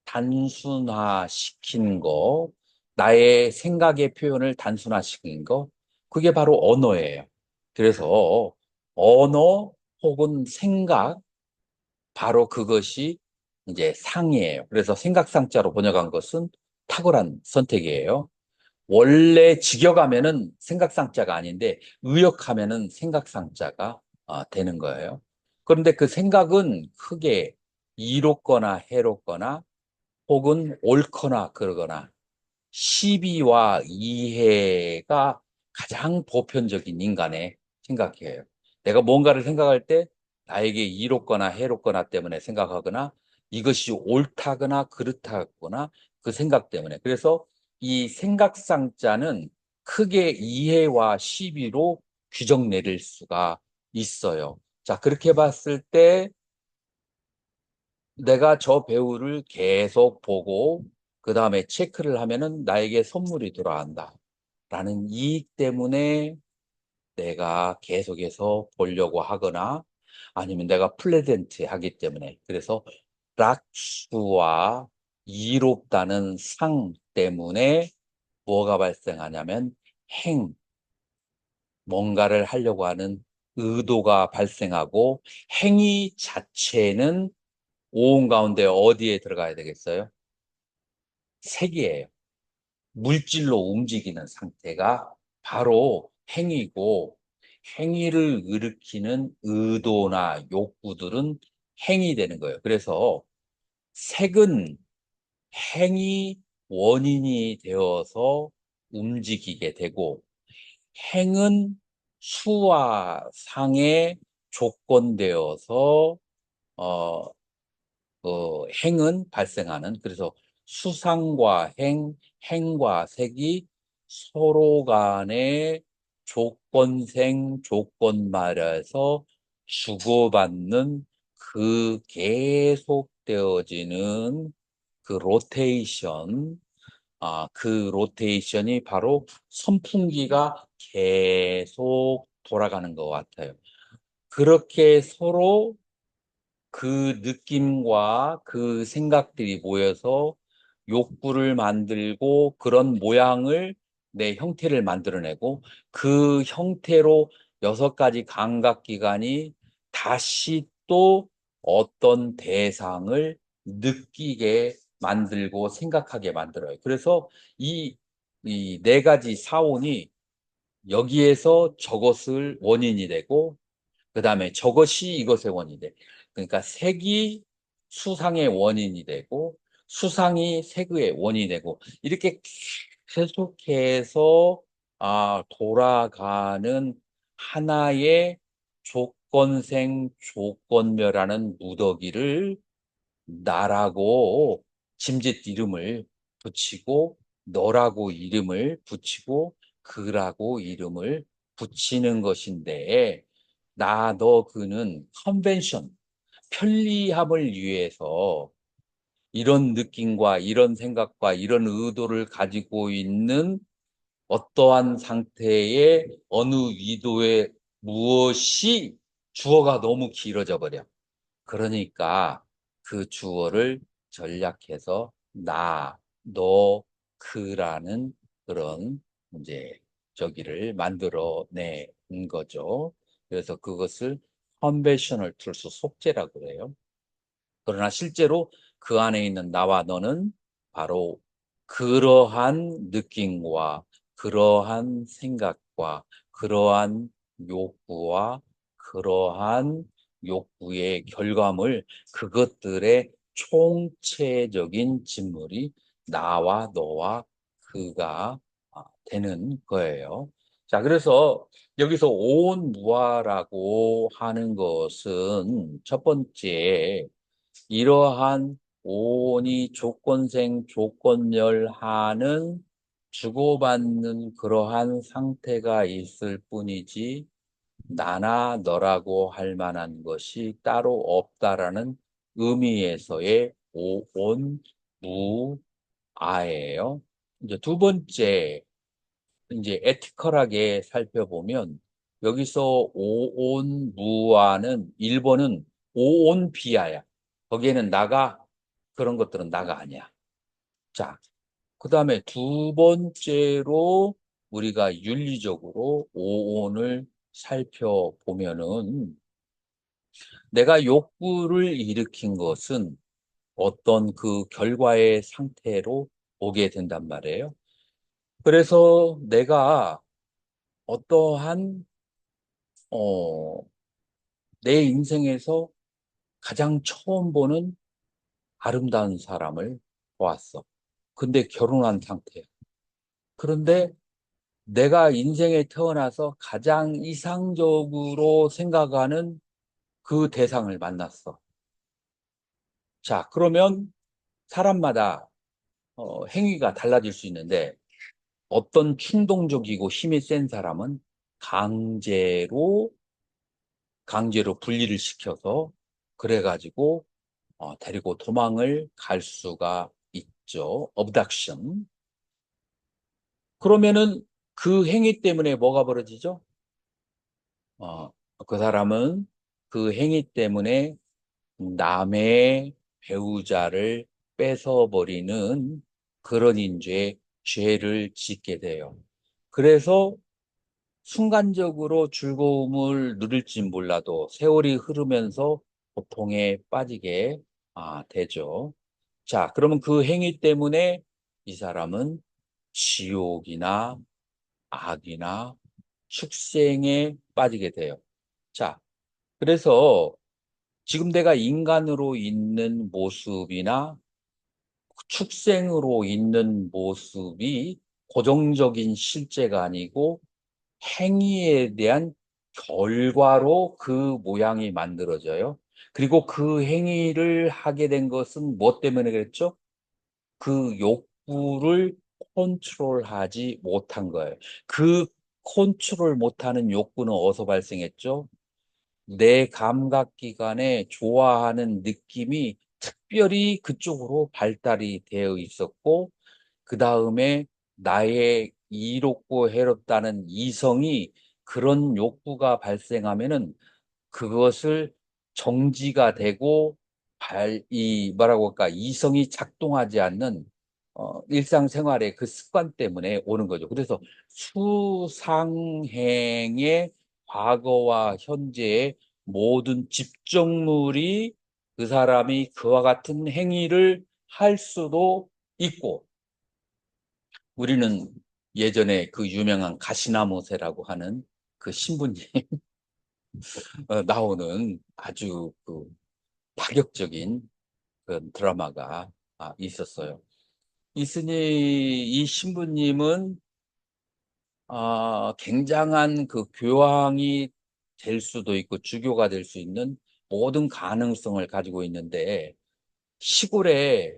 단순화시킨 거, 나의 생각의 표현을 단순화시킨 거, 그게 바로 언어예요. 그래서 언어 혹은 생각, 바로 그것이 이제 상이에요. 그래서 생각상자로 번역한 것은 탁월한 선택이에요. 원래 직역하면은 생각상자가 아닌데 의역하면은 생각상자가 되는 거예요. 그런데 그 생각은 크게 이롭거나 해롭거나 혹은 옳거나 그러거나 시비와 이해가 가장 보편적인 인간의 생각이에요. 내가 뭔가를 생각할 때 나에게 이롭거나 해롭거나 때문에 생각하거나 이것이 옳다거나 그렇다거나 그 생각 때문에. 그래서 이 생각상자는 크게 이해와 시비로 규정 내릴 수가 있어요. 자, 그렇게 봤을 때 내가 저 배우를 계속 보고 그 다음에 체크를 하면은 나에게 선물이 돌아간다. 라는 이익 때문에 내가 계속해서 보려고 하거나 아니면 내가 플레젠트 하기 때문에 그래서 락수와 이롭다는 상 때문에 뭐가 발생하냐면 뭔가를 하려고 하는 의도가 발생하고 행위 자체는 오음 가운데 어디에 들어가야 되겠어요? 색이에요. 물질로 움직이는 상태가 바로 행위고, 행위를 일으키는 의도나 욕구들은 행이 되는 거예요. 그래서 색은 행이 원인이 되어서 움직이게 되고, 행은 수와 상에 조건되어서 어, 행은 발생하는, 그래서 수상과 행과 색이 서로 간에 조건생 조건말에서 주고받는 그 계속되어지는 그 로테이션, 그 로테이션이 바로 선풍기가 계속 돌아가는 것 같아요. 그렇게 서로 그 느낌과 그 생각들이 모여서 욕구를 만들고, 그런 모양을, 내 형태를 만들어내고, 그 형태로 6가지 감각기관이 다시 또 어떤 대상을 느끼게 만들고 생각하게 만들어요. 그래서 이 4가지 사원이 여기에서 저것을 원인이 되고, 그 다음에 저것이 이것의 원인이 돼. 그러니까 색이 수상의 원인이 되고, 수상이 색의 원인이 되고, 이렇게 계속해서 돌아가는 하나의 조건생 조건멸하는 무더기를 나라고 짐짓 이름을 붙이고, 너라고 이름을 붙이고, 그라고 이름을 붙이는 것인데, 나, 너, 그는 컨벤션, 편리함을 위해서 이런 느낌과 이런 생각과 이런 의도를 가지고 있는 어떠한 상태의 어느 위도의 무엇이 주어가 너무 길어져 버려. 그러니까 그 주어를 전략해서 나, 너, 그라는 그런 이제 저기를 만들어낸 거죠. 그래서 그것을 컨벤셔널 툴스 속죄라고 그래요. 그러나 실제로 그 안에 있는 나와 너는 바로 그러한 느낌과 그러한 생각과 그러한 욕구와 그러한 욕구의 결과물, 그것들의 총체적인 진물이 나와 너와 그가 되는 거예요. 자, 그래서 여기서 온 무아라고 하는 것은 첫 번째, 이러한 오온이 조건생 조건멸하는 주고받는 그러한 상태가 있을 뿐이지, 나나 너라고 할 만한 것이 따로 없다라는 의미에서의 오온 무아예요. 이제 두 번째, 이제 에티컬하게 살펴보면, 여기서 오온 무아는 1번은 오온 비아야. 거기에는 나가, 그런 것들은 나가 아니야. 자, 그 다음에 두 번째로 우리가 윤리적으로 오온을 살펴보면은, 내가 욕구를 일으킨 것은 어떤 그 결과의 상태로 오게 된단 말이에요. 그래서 내가 어떠한 어, 내 인생에서 가장 처음 보는 아름다운 사람을 보았어. 근데 결혼한 상태야. 그런데 내가 인생에 태어나서 가장 이상적으로 생각하는 그 대상을 만났어. 자, 그러면 사람마다 행위가 달라질 수 있는데, 어떤 충동적이고 힘이 센 사람은 강제로 분리를 시켜서, 그래가지고 데리고 도망을 갈 수가 있죠. abduction. 그러면은 그 행위 때문에 뭐가 벌어지죠? 그 사람은 그 행위 때문에 남의 배우자를 뺏어버리는 그런 인죄, 죄를 짓게 돼요. 그래서 순간적으로 즐거움을 누릴지 몰라도 세월이 흐르면서 고통에 빠지게 되죠. 자, 그러면 그 행위 때문에 이 사람은 지옥이나 악이나 축생에 빠지게 돼요. 자, 그래서 지금 내가 인간으로 있는 모습이나 축생으로 있는 모습이 고정적인 실제가 아니고 행위에 대한 결과로 그 모양이 만들어져요. 그리고 그 행위를 하게 된 것은 뭐 때문에 그랬죠? 그 욕구를 컨트롤하지 못한 거예요. 그 컨트롤 못하는 욕구는 어디서 발생했죠? 내 감각기관에 좋아하는 느낌이 특별히 그쪽으로 발달이 되어 있었고, 그 다음에 나의 이롭고 해롭다는 이성이 그런 욕구가 발생하면은 그것을 정지가 되고 뭐라고 할까, 이성이 작동하지 않는 일상생활의 그 습관 때문에 오는 거죠. 그래서 수상행의 과거와 현재의 모든 집정물이 그 사람이 그와 같은 행위를 할 수도 있고, 우리는 예전에 그 유명한 가시나무새라고 하는 그 신부님 나오는 아주 그 파격적인 그 드라마가 있었어요. 이 신부님은 굉장한 그 교황이 될 수도 있고 주교가 될 수 있는 모든 가능성을 가지고 있는데, 시골에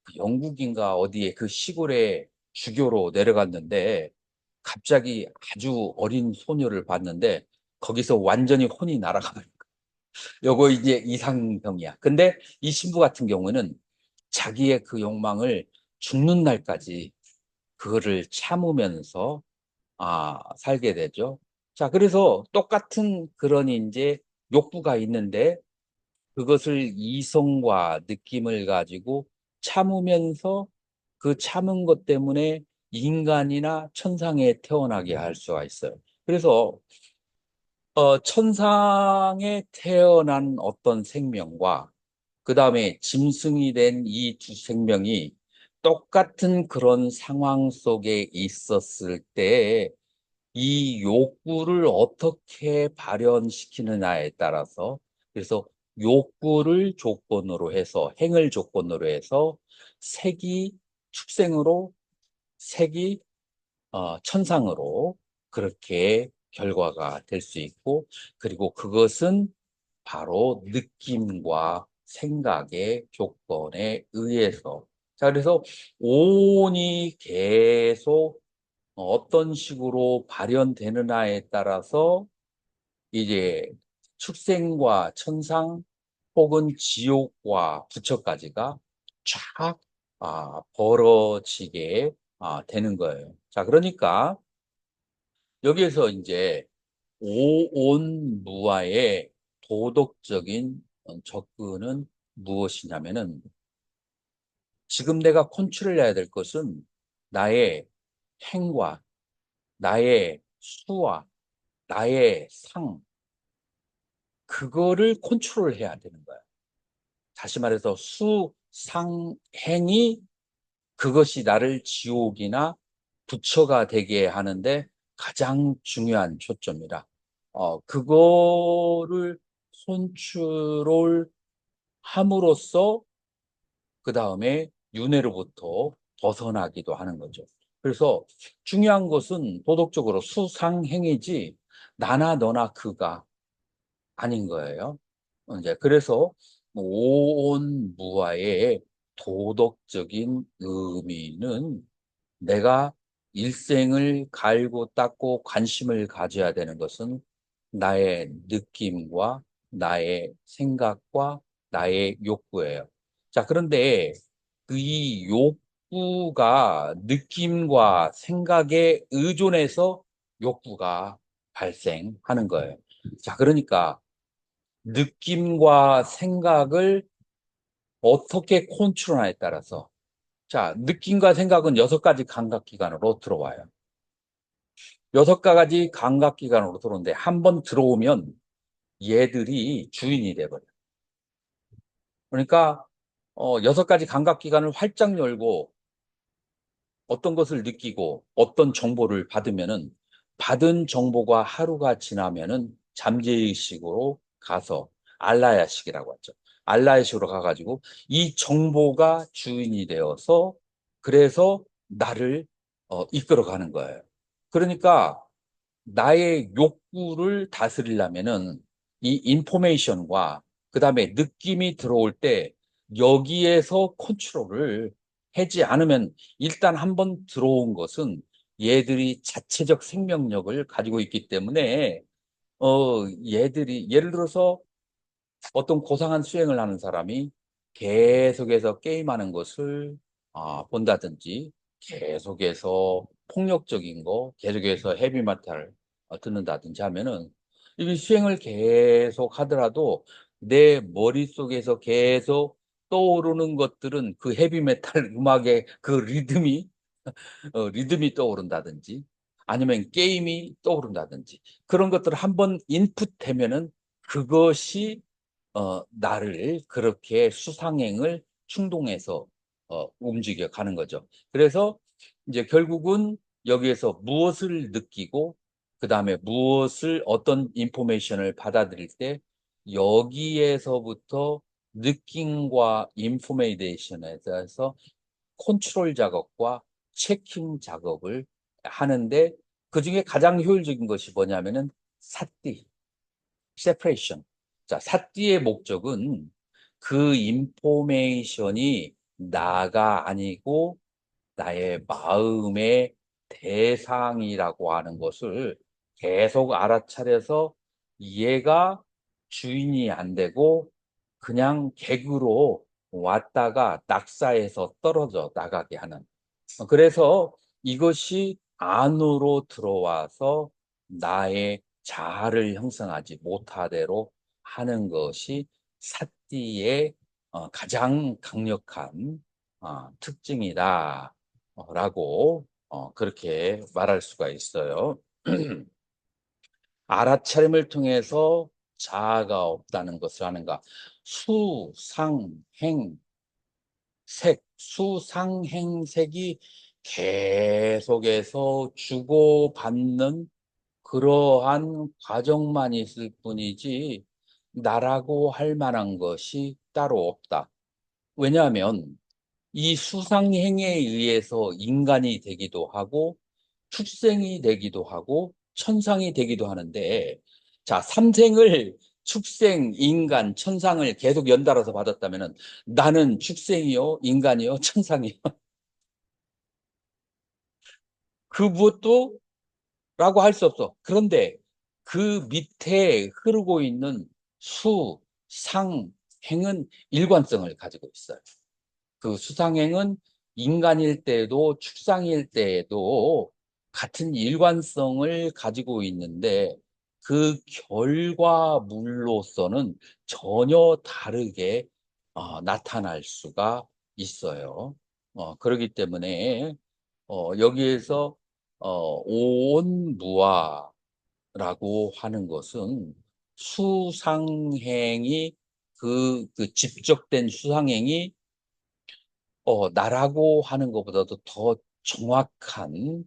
그 영국인가 어디에 그 시골에 주교로 내려갔는데 갑자기 아주 어린 소녀를 봤는데 거기서 완전히 혼이 날아가. 요거 이제 이상형이야. 근데 이 신부 같은 경우는 자기의 그 욕망을 죽는 날까지 그거를 참으면서 살게 되죠. 자, 그래서 똑같은 그런 이제 욕구가 있는데 그것을 이성과 느낌을 가지고 참으면서 그 참은 것 때문에 인간이나 천상에 태어나게 할 수가 있어요. 그래서 천상에 태어난 어떤 생명과 그 다음에 짐승이 된 이 두 생명이 똑같은 그런 상황 속에 있었을 때 이 욕구를 어떻게 발현시키느냐에 따라서, 그래서 욕구를 조건으로 해서, 행을 조건으로 해서 색이 축생으로, 색이 천상으로 그렇게 결과가 될 수 있고, 그리고 그것은 바로 느낌과 생각의 조건에 의해서. 자, 그래서 오온이 계속 어떤 식으로 발현되느냐에 따라서 이제 축생과 천상 혹은 지옥과 부처까지가 쫙 벌어지게 되는 거예요. 자, 그러니까 여기에서 이제 오온무아의 도덕적인 접근은 무엇이냐면은, 지금 내가 컨트롤해야 될 것은 나의 행과 나의 수와 나의 그거를 컨트롤해야 되는 거야. 다시 말해서 수상행이 그것이 나를 지옥이나 부처가 되게 하는데 가장 중요한 초점이라. 그거를 컨트롤 함으로써 그 다음에 윤회로부터 벗어나기도 하는 거죠. 그래서 중요한 것은 도덕적으로 수상행위지 나나 너나 그가 아닌 거예요. 이제 그래서 오온무아의 도덕적인 의미는 내가 일생을 갈고 닦고 관심을 가져야 되는 것은 나의 느낌과 나의 생각과 나의 욕구예요. 자, 그런데 이 욕구가 느낌과 생각에 의존해서 욕구가 발생하는 거예요. 자, 그러니까 느낌과 생각을 어떻게 컨트롤하냐에 따라서, 자, 느낌과 생각은 6가지 감각기관으로 들어와요. 6가지 감각기관으로 들어오는데 한 번 들어오면 얘들이 주인이 돼버려요. 그러니까 6가지 감각기관을 활짝 열고 어떤 것을 느끼고 어떤 정보를 받으면은 받은 정보가 하루가 지나면은 잠재의식으로 가서 알라야식이라고 하죠. 알라야식으로 가가지고 이 정보가 주인이 되어서 그래서 나를 이끌어가는 거예요. 그러니까 나의 욕구를 다스리려면은 이 인포메이션과 그다음에 느낌이 들어올 때 여기에서 컨트롤을 하지 않으면 일단 한번 들어온 것은 얘들이 자체적 생명력을 가지고 있기 때문에 얘들이 예를 들어서 어떤 고상한 수행을 하는 사람이 계속해서 게임하는 것을 본다든지 계속해서 폭력적인 거, 계속해서 헤비메탈을 듣는다든지 하면은 이 수행을 계속 하더라도 내 머릿속에서 계속 떠오르는 것들은 그 헤비메탈 음악의 그 리듬이 떠오른다든지 아니면 게임이 떠오른다든지 그런 것들을 한번 인풋되면은 그것이 나를 그렇게 수상행을 충동해서 움직여 가는 거죠. 그래서 이제 결국은 여기에서 무엇을 느끼고 그 다음에 무엇을 어떤 인포메이션을 받아들일 때 여기에서부터 느낌과 인포메이션에 대해서 컨트롤 작업과 체킹 작업을 하는데 그중에 가장 효율적인 것이 뭐냐면은 사띠, 세퍼레이션. 자, 사띠의 목적은 그 인포메이션이 나가 아니고 나의 마음의 대상이라고 하는 것을 계속 알아차려서 얘가 주인이 안 되고 그냥 객으로 왔다가 낙사해서 떨어져 나가게 하는. 그래서 이것이 안으로 들어와서 나의 자아를 형성하지 못하도록 하는 것이 사띠의 가장 강력한 특징이다 라고 그렇게 말할 수가 있어요. 알아차림을 통해서 자아가 없다는 것을 하는가. 수상행색이 계속해서 주고받는 그러한 과정만 있을 뿐이지 나라고 할 만한 것이 따로 없다. 왜냐하면 이 수상행에 의해서 인간이 되기도 하고 축생이 되기도 하고 천상이 되기도 하는데 자, 삼생을 축생, 인간, 천상을 계속 연달아서 받았다면 나는 축생이요, 인간이요, 천상이요. 그 무엇도 라고 할 수 없어. 그런데 그 밑에 흐르고 있는 수, 상, 행은 일관성을 가지고 있어요. 그 수상행은 인간일 때에도 축상일 때에도 같은 일관성을 가지고 있는데 그 결과물로서는 전혀 다르게 나타날 수가 있어요. 그렇기 때문에 여기에서 오온무아라고 하는 것은 수상행이 그 집적된 수상행이 나라고 하는 것보다도 더 정확한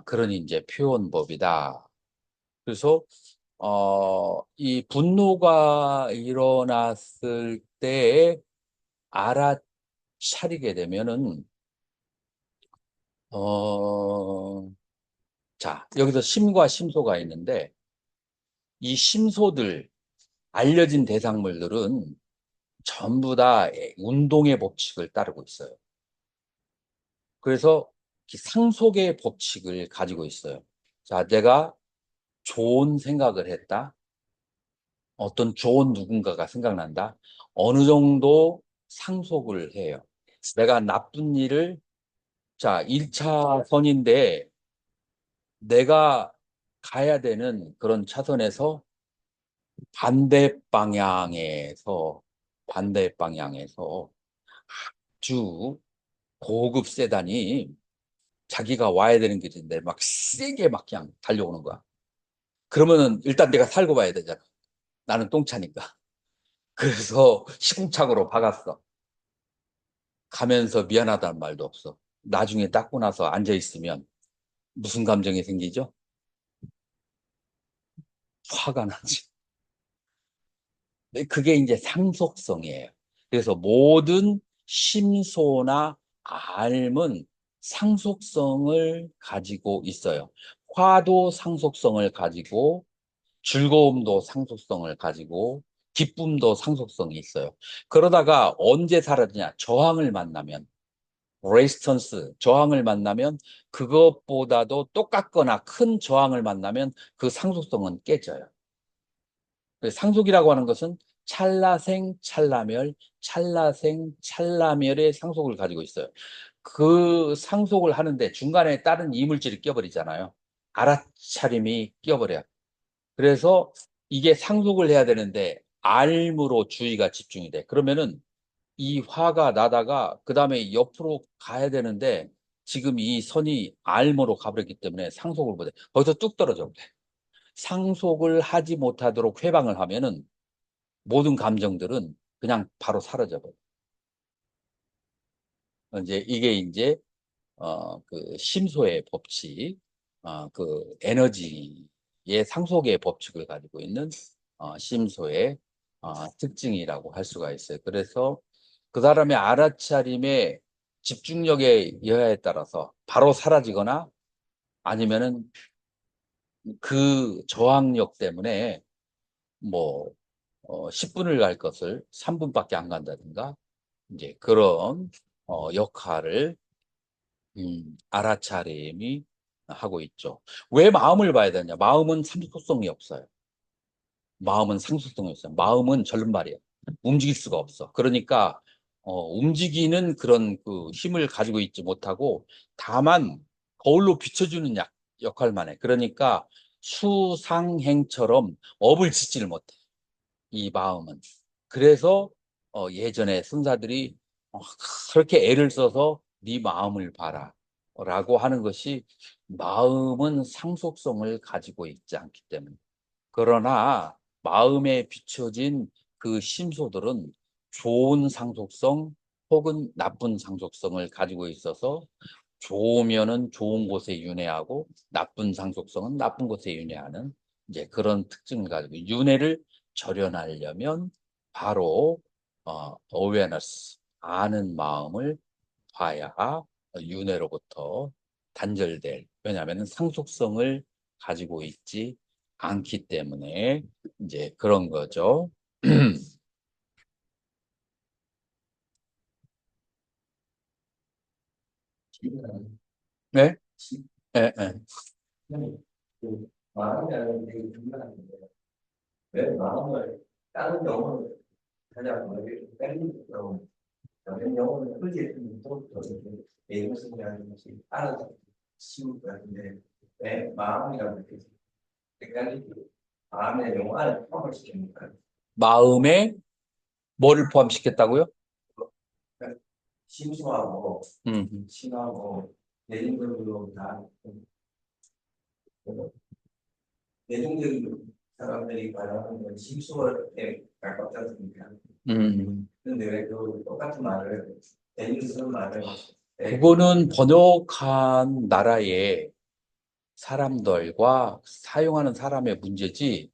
그런 이제 표현법이다. 그래서 이 분노가 일어났을 때 알아차리게 되면은 자, 여기서 심과 심소가 있는데 이 심소들 알려진 대상물들은 전부 다 운동의 법칙을 따르고 있어요. 그래서 상속의 법칙을 가지고 있어요. 자, 내가 좋은 생각을 했다. 어떤 좋은 누군가가 생각난다. 어느 정도 상속을 해요. 내가 나쁜 일을, 자, 1차선인데 내가 가야 되는 그런 차선에서 반대 방향에서 아주 고급 세단이 자기가 와야 되는 길인데 막 세게 막 그냥 달려오는 거야. 그러면은 일단 내가 살고 봐야 되잖아. 나는 똥차니까. 그래서 시궁창으로 박았어. 가면서 미안하다는 말도 없어. 나중에 닦고 나서 앉아 있으면 무슨 감정이 생기죠? 화가 나지. 그게 이제 상속성이에요. 그래서 모든 심소나 삶은 상속성을 가지고 있어요. 화도 상속성을 가지고, 즐거움도 상속성을 가지고, 기쁨도 상속성이 있어요. 그러다가 언제 사라지냐? 저항을 만나면, 레지스턴스, 저항을 만나면, 그것보다도 똑같거나 큰 저항을 만나면 그 상속성은 깨져요. 상속이라고 하는 것은 찰나생, 찰나멸, 찰나생, 찰나멸의 상속을 가지고 있어요. 그 상속을 하는데 중간에 다른 이물질이 껴버리잖아요. 알아차림이 껴버려요. 그래서 이게 상속을 해야 되는데 알무로 주의가 집중이 돼. 그러면은 이 화가 나다가 그 다음에 옆으로 가야 되는데 지금 이 선이 알무로 가버렸기 때문에 상속을 못해. 거기서 뚝 떨어져 버려. 상속을 하지 못하도록 회방을 하면은 모든 감정들은 그냥 바로 사라져버려. 이제 이게 이제 그 심소의 법칙, 그 에너지의 상속의 법칙을 가지고 있는 심소의 특징이라고 할 수가 있어요. 그래서 그 사람의 알아차림의 집중력의 여하에 따라서 바로 사라지거나 아니면은 그 저항력 때문에 뭐 10분을 갈 것을 3분밖에 안 간다든가 이제 그런 역할을 알아차림이 하고 있죠. 왜 마음을 봐야 되냐? 마음은 상속성이 없어요. 마음은 상속성이 없어요. 마음은 절름발이에요. 움직일 수가 없어. 그러니까 움직이는 그런 그 힘을 가지고 있지 못하고 다만 거울로 비춰주는 역할만 해. 그러니까 수상행처럼 업을 짓지를 못해. 이 마음은. 그래서 예전에 선사들이 그렇게 애를 써서 네 마음을 봐라 라고 하는 것이 마음은 상속성을 가지고 있지 않기 때문에. 그러나 마음에 비춰진 그 심소들은 좋은 상속성 혹은 나쁜 상속성을 가지고 있어서 좋으면은 좋은 곳에 윤회하고 나쁜 상속성은 나쁜 곳에 윤회하는 이제 그런 특징을 가지고 윤회를 절연하려면 바로 awareness 아는 마음을 봐야 윤회로부터 단절될 왜냐하면 상속성을 가지고 있지 않기 때문에 이제 그런 거죠. 네? 예, 예. 그 마음이라는 게 되게 중요한데 왜 마음을 다른 영혼을 하냐고 이렇게 뺀는 거 다른 영혼을 끌게 또 내 이것이라는 것이 알아서 쉬울 것 같은데 왜 마음이라고 이렇게 헷갈리게 마음의 영혼을 포함을 시킵니까? 마음에 뭐를 포함시켰다고요? 심수하고 음. 심하고 내중적으로 다 내중적인 사람들이 말하는 건 심수에 가깝지 않습니까? 근데 왜 그 똑같은 말을 내중적인 말을 그거는 번역한 나라의 사람들과 사용하는 사람의 문제지,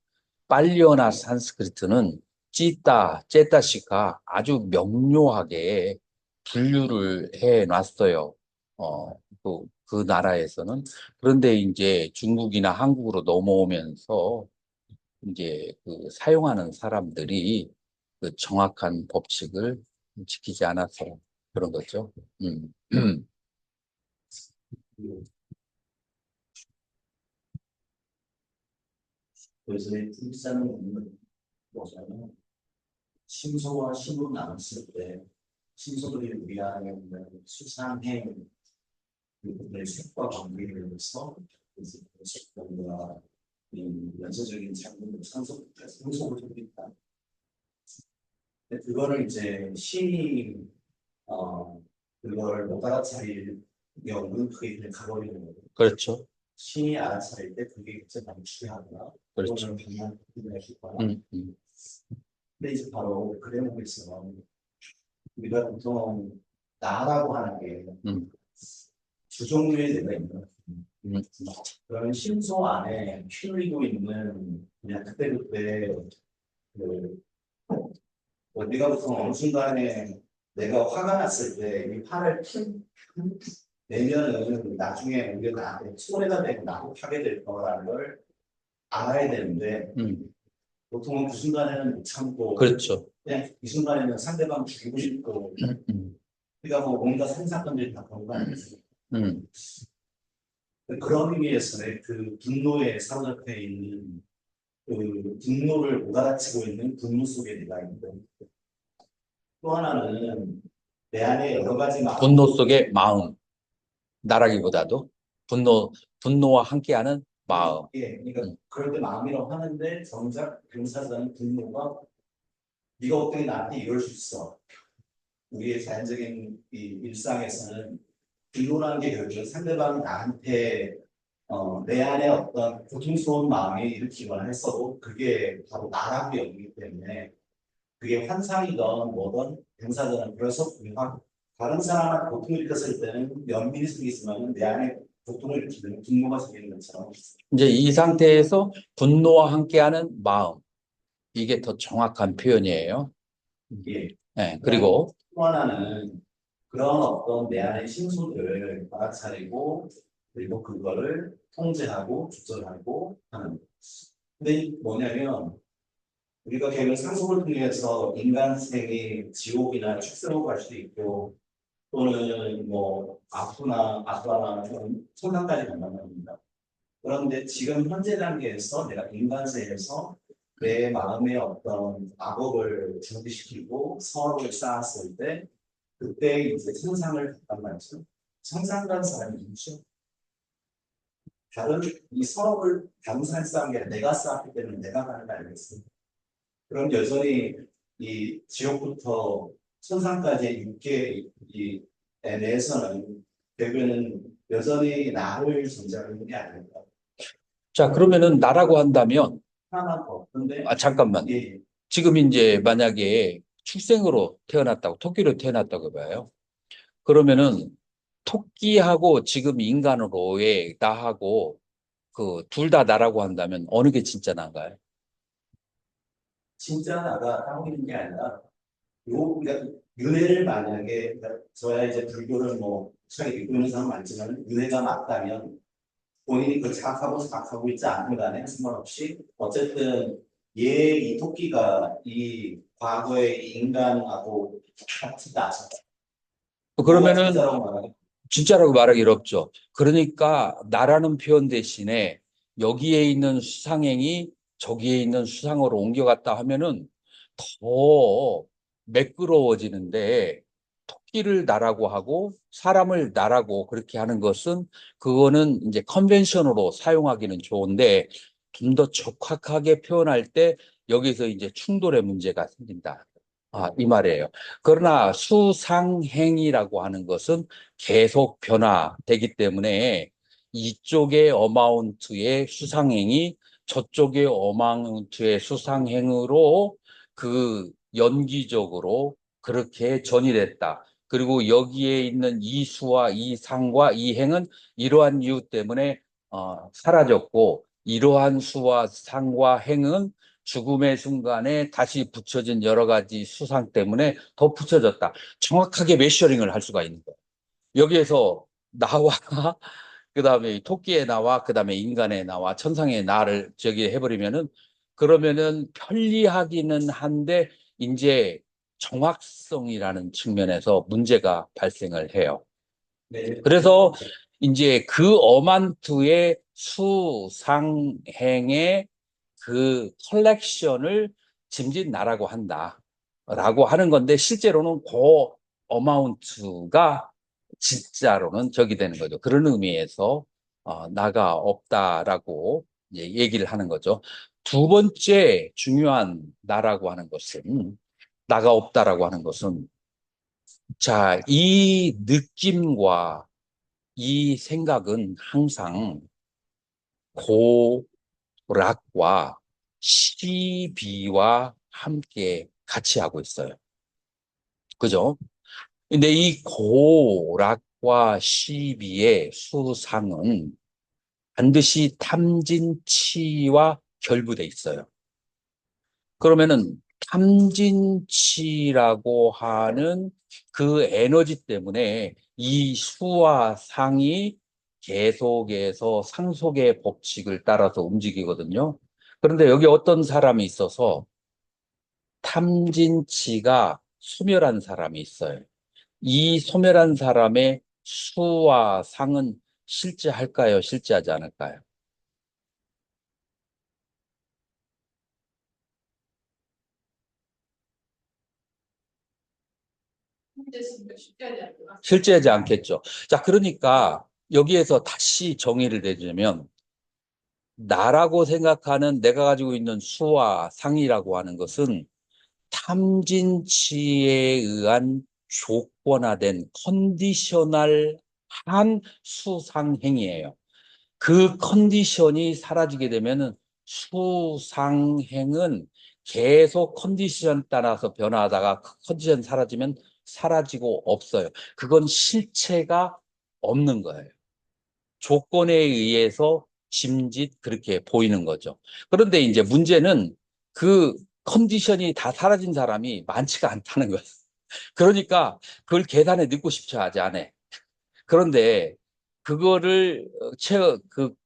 빨리어나 산스크리트는 찌따, 째따시가 아주 명료하게 분류를 해 놨어요. 그 나라에서는. 그런데 이제 중국이나 한국으로 넘어오면서 이제 그 사용하는 사람들이 그 정확한 법칙을 지키지 않아서 그런 거죠. 음. 그래서 이 불사는 뭐냐면 심소와 심으로 나눴을 때 심소들이 우리하는 수상행 그 색과 관계를 해서 색과 이 연쇄적인 작품을 상속을 하고 있다. 근데 그거를 이제 신이 그걸 못 알아차릴 경우는 그게 그냥 가버리는 거고 그렇죠. 신이 알아차릴 때 그게 이제 방치하거나 그렇죠. 방향을 해주거나 음. 근데 이제 바로 그 대목에서 우리가 보통 나라고 하는 게 음. 두 종류의 뇌가 있는 것 같아요. 음. 그런 심소 안에 휘둘리고 있는 그냥 그때그때 그 내가 보통 어느 순간에 내가 화가 났을 때 이 화를 내면은 나중에 우리가 나한테 손해가 되고 나도 하게 될 거라는 걸 알아야 되는데 보통은 그 순간에는 못 참고 그렇죠. 그냥 이 순간에는 상대방 죽이고 싶고 그러니까 뭐 뭔가 생사건들이 다 그런 거 아니겠어요? 음. 그런 의미에서는 그 분노에 사로잡혀 있는 그 분노를 몰아치고 있는 분노 속에 내가 있고 또 하나는 내 안에 여러 가지 마음 분노 속의 마음, 나라기보다도 분노와 함께하는 마음. 예, 그러니까 그럴 때 마음이라고 하는데 정작 병사자는 분노가 네가 어떻게 나한테 이럴 수 있어? 우리의 자연적인 이 일상에서는 분노라는 게 결국 상대방이 나한테 내 안에 어떤 고통스러운 마음이 일으키거나 했어도 그게 바로 나라고 여기기 때문에 그게 환상이든 뭐든 병사자는 그래서 우리가 다른 사람한테 고통을 일으켰을 때는 면밀히 생기지만 내 안에 고통을 일으키는 분노가 생기는 것처럼 이제 이 상태에서 분노와 함께하는 마음. 이게 더 정확한 표현이에요. 예. 네, 그리고 또 하나는 그런 어떤 내 안의 신소들을 알아차리고 그리고 그거를 통제하고 조절하고 하는. 근데 뭐냐면 우리가 결국 상속을 통해서 인간생이 지옥이나 축생으로 갈 수도 있고 또는 뭐 아프나 천당까지 간단 말입니다. 그런데 지금 현재 단계에서 내가 인간세에서 내 마음의 어떤 악업을 준비시키고 서업을 쌓았을 때 그때 이제 천상을 갔단 말이죠. 천상 간 사람이 누구죠? 다른 이 서업을 다른 사람이 쌓은 게 아니라 내가 쌓았기 때문에 내가 가는 거 아니겠습니까? 그럼 여전히 이 지옥부터 천상까지의 육계에 내에서는 결국에는 여전히 나를 존재하는 게 아닐까. 자, 그러면은 나라고 한다면 하나만 더. 근데 잠깐만. 예, 지금 이제 만약에 출생으로 태어났다고 토끼로 태어났다고 봐요. 그러면은 토끼하고 지금 인간으로의 나하고 그 둘 다 나라고 한다면 어느 게 진짜 나인가요? 진짜 나가 따로 있는 게 아니라 그러니까 윤회를 만약에 그러니까 저야 이제 불교를 뭐 잘 읽고 있는 사람 많지만 윤회가 맞다면 본인이 그 자각하고 있지 않은 간에 상관없이 어쨌든 이 토끼가 이 과거의 인간하고 같이 나서 그러면은 진짜라고 말하는 진짜라고 말하기 어렵죠. 그러니까 나라는 표현 대신에 여기에 있는 수상행이 저기에 있는 수상으로 옮겨갔다 하면은 더 매끄러워지는데 토끼를 나라고 하고 사람을 나라고 그렇게 하는 것은 그거는 이제 컨벤션으로 사용하기는 좋은데 좀 더 적확하게 표현할 때 여기서 이제 충돌의 문제가 생긴다. 이 말이에요. 그러나 수상행이라고 하는 것은 계속 변화되기 때문에 이쪽의 어마운트의 수상행이 저쪽의 어마운트의 수상행으로 그 연기적으로 그렇게 전이됐다. 그리고 여기에 있는 이 수와 이 상과 이 행은 이러한 이유 때문에 사라졌고 이러한 수와 상과 행은 죽음의 순간에 다시 붙여진 여러 가지 수상 때문에 더 붙여졌다. 정확하게 메셔링을 할 수가 있는 거예요. 여기에서 나와 그다음에 토끼의 나와 그다음에 인간의 나와 천상의 나를 저기 해버리면은 그러면은 편리하기는 한데 이제 정확성이라는 측면에서 문제가 발생을 해요. 네. 그래서 이제 그 어만투의 수상행의 그 컬렉션을 짐짓나라고 한다라고 하는 건데 실제로는 그 어마운트가 진짜로는 저기 되는 거죠. 그런 의미에서 나가 없다라고 이제 얘기를 하는 거죠. 두 번째 중요한 나라고 하는 것은 나가 없다라고 하는 것은 자, 이 느낌과 이 생각은 항상 고락과 시비와 함께 같이 하고 있어요. 그죠? 근데 이 고락, 12의 수상은 반드시 탐진치와 결부돼 있어요. 그러면은 탐진치라고 하는 그 에너지 때문에 이 수와 상이 계속해서 상속의 법칙을 따라서 움직이거든요. 그런데 여기 어떤 사람이 있어서 탐진치가 소멸한 사람이 있어요. 이 소멸한 사람의 수와 상은 실제할까요? 실제하지 않을까요? 현재 쉽지 않을 것 같아요. 실제하지 않겠죠. 자, 그러니까 여기에서 다시 정의를 내자면 나라고 생각하는 내가 가지고 있는 수와 상이라고 하는 것은 탐진치에 의한 조건화된 컨디셔널한 수상행위예요. 그 컨디션이 사라지게 되면은 수상행은 계속 컨디션 따라서 변화하다가 그 컨디션 사라지면 사라지고 없어요. 그건 실체가 없는 거예요. 조건에 의해서 짐짓 그렇게 보이는 거죠. 그런데 이제 문제는 그 컨디션이 다 사라진 사람이 많지가 않다는 거예요. 그러니까 그걸 계산에 넣고 싶지 않아. 그런데 그거를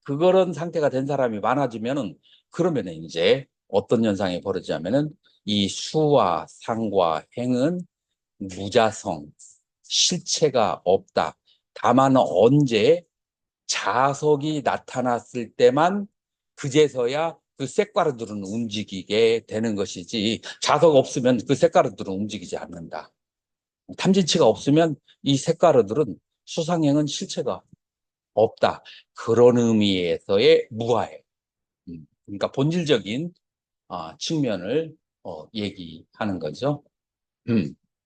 그런 상태가 된 사람이 많아지면은 그러면은 이제 어떤 현상이 벌어지냐면은 이 수와 상과 행은 무자성, 실체가 없다. 다만 언제 자석이 나타났을 때만 그제서야 그 쇳가루들은 움직이게 되는 것이지 자석 없으면 그 쇳가루들은 움직이지 않는다. 탐진치가 없으면 이 쇳가루들은 수상행은 실체가 없다. 그런 의미에서의 무아예요. 그러니까 본질적인 측면을 얘기하는 거죠.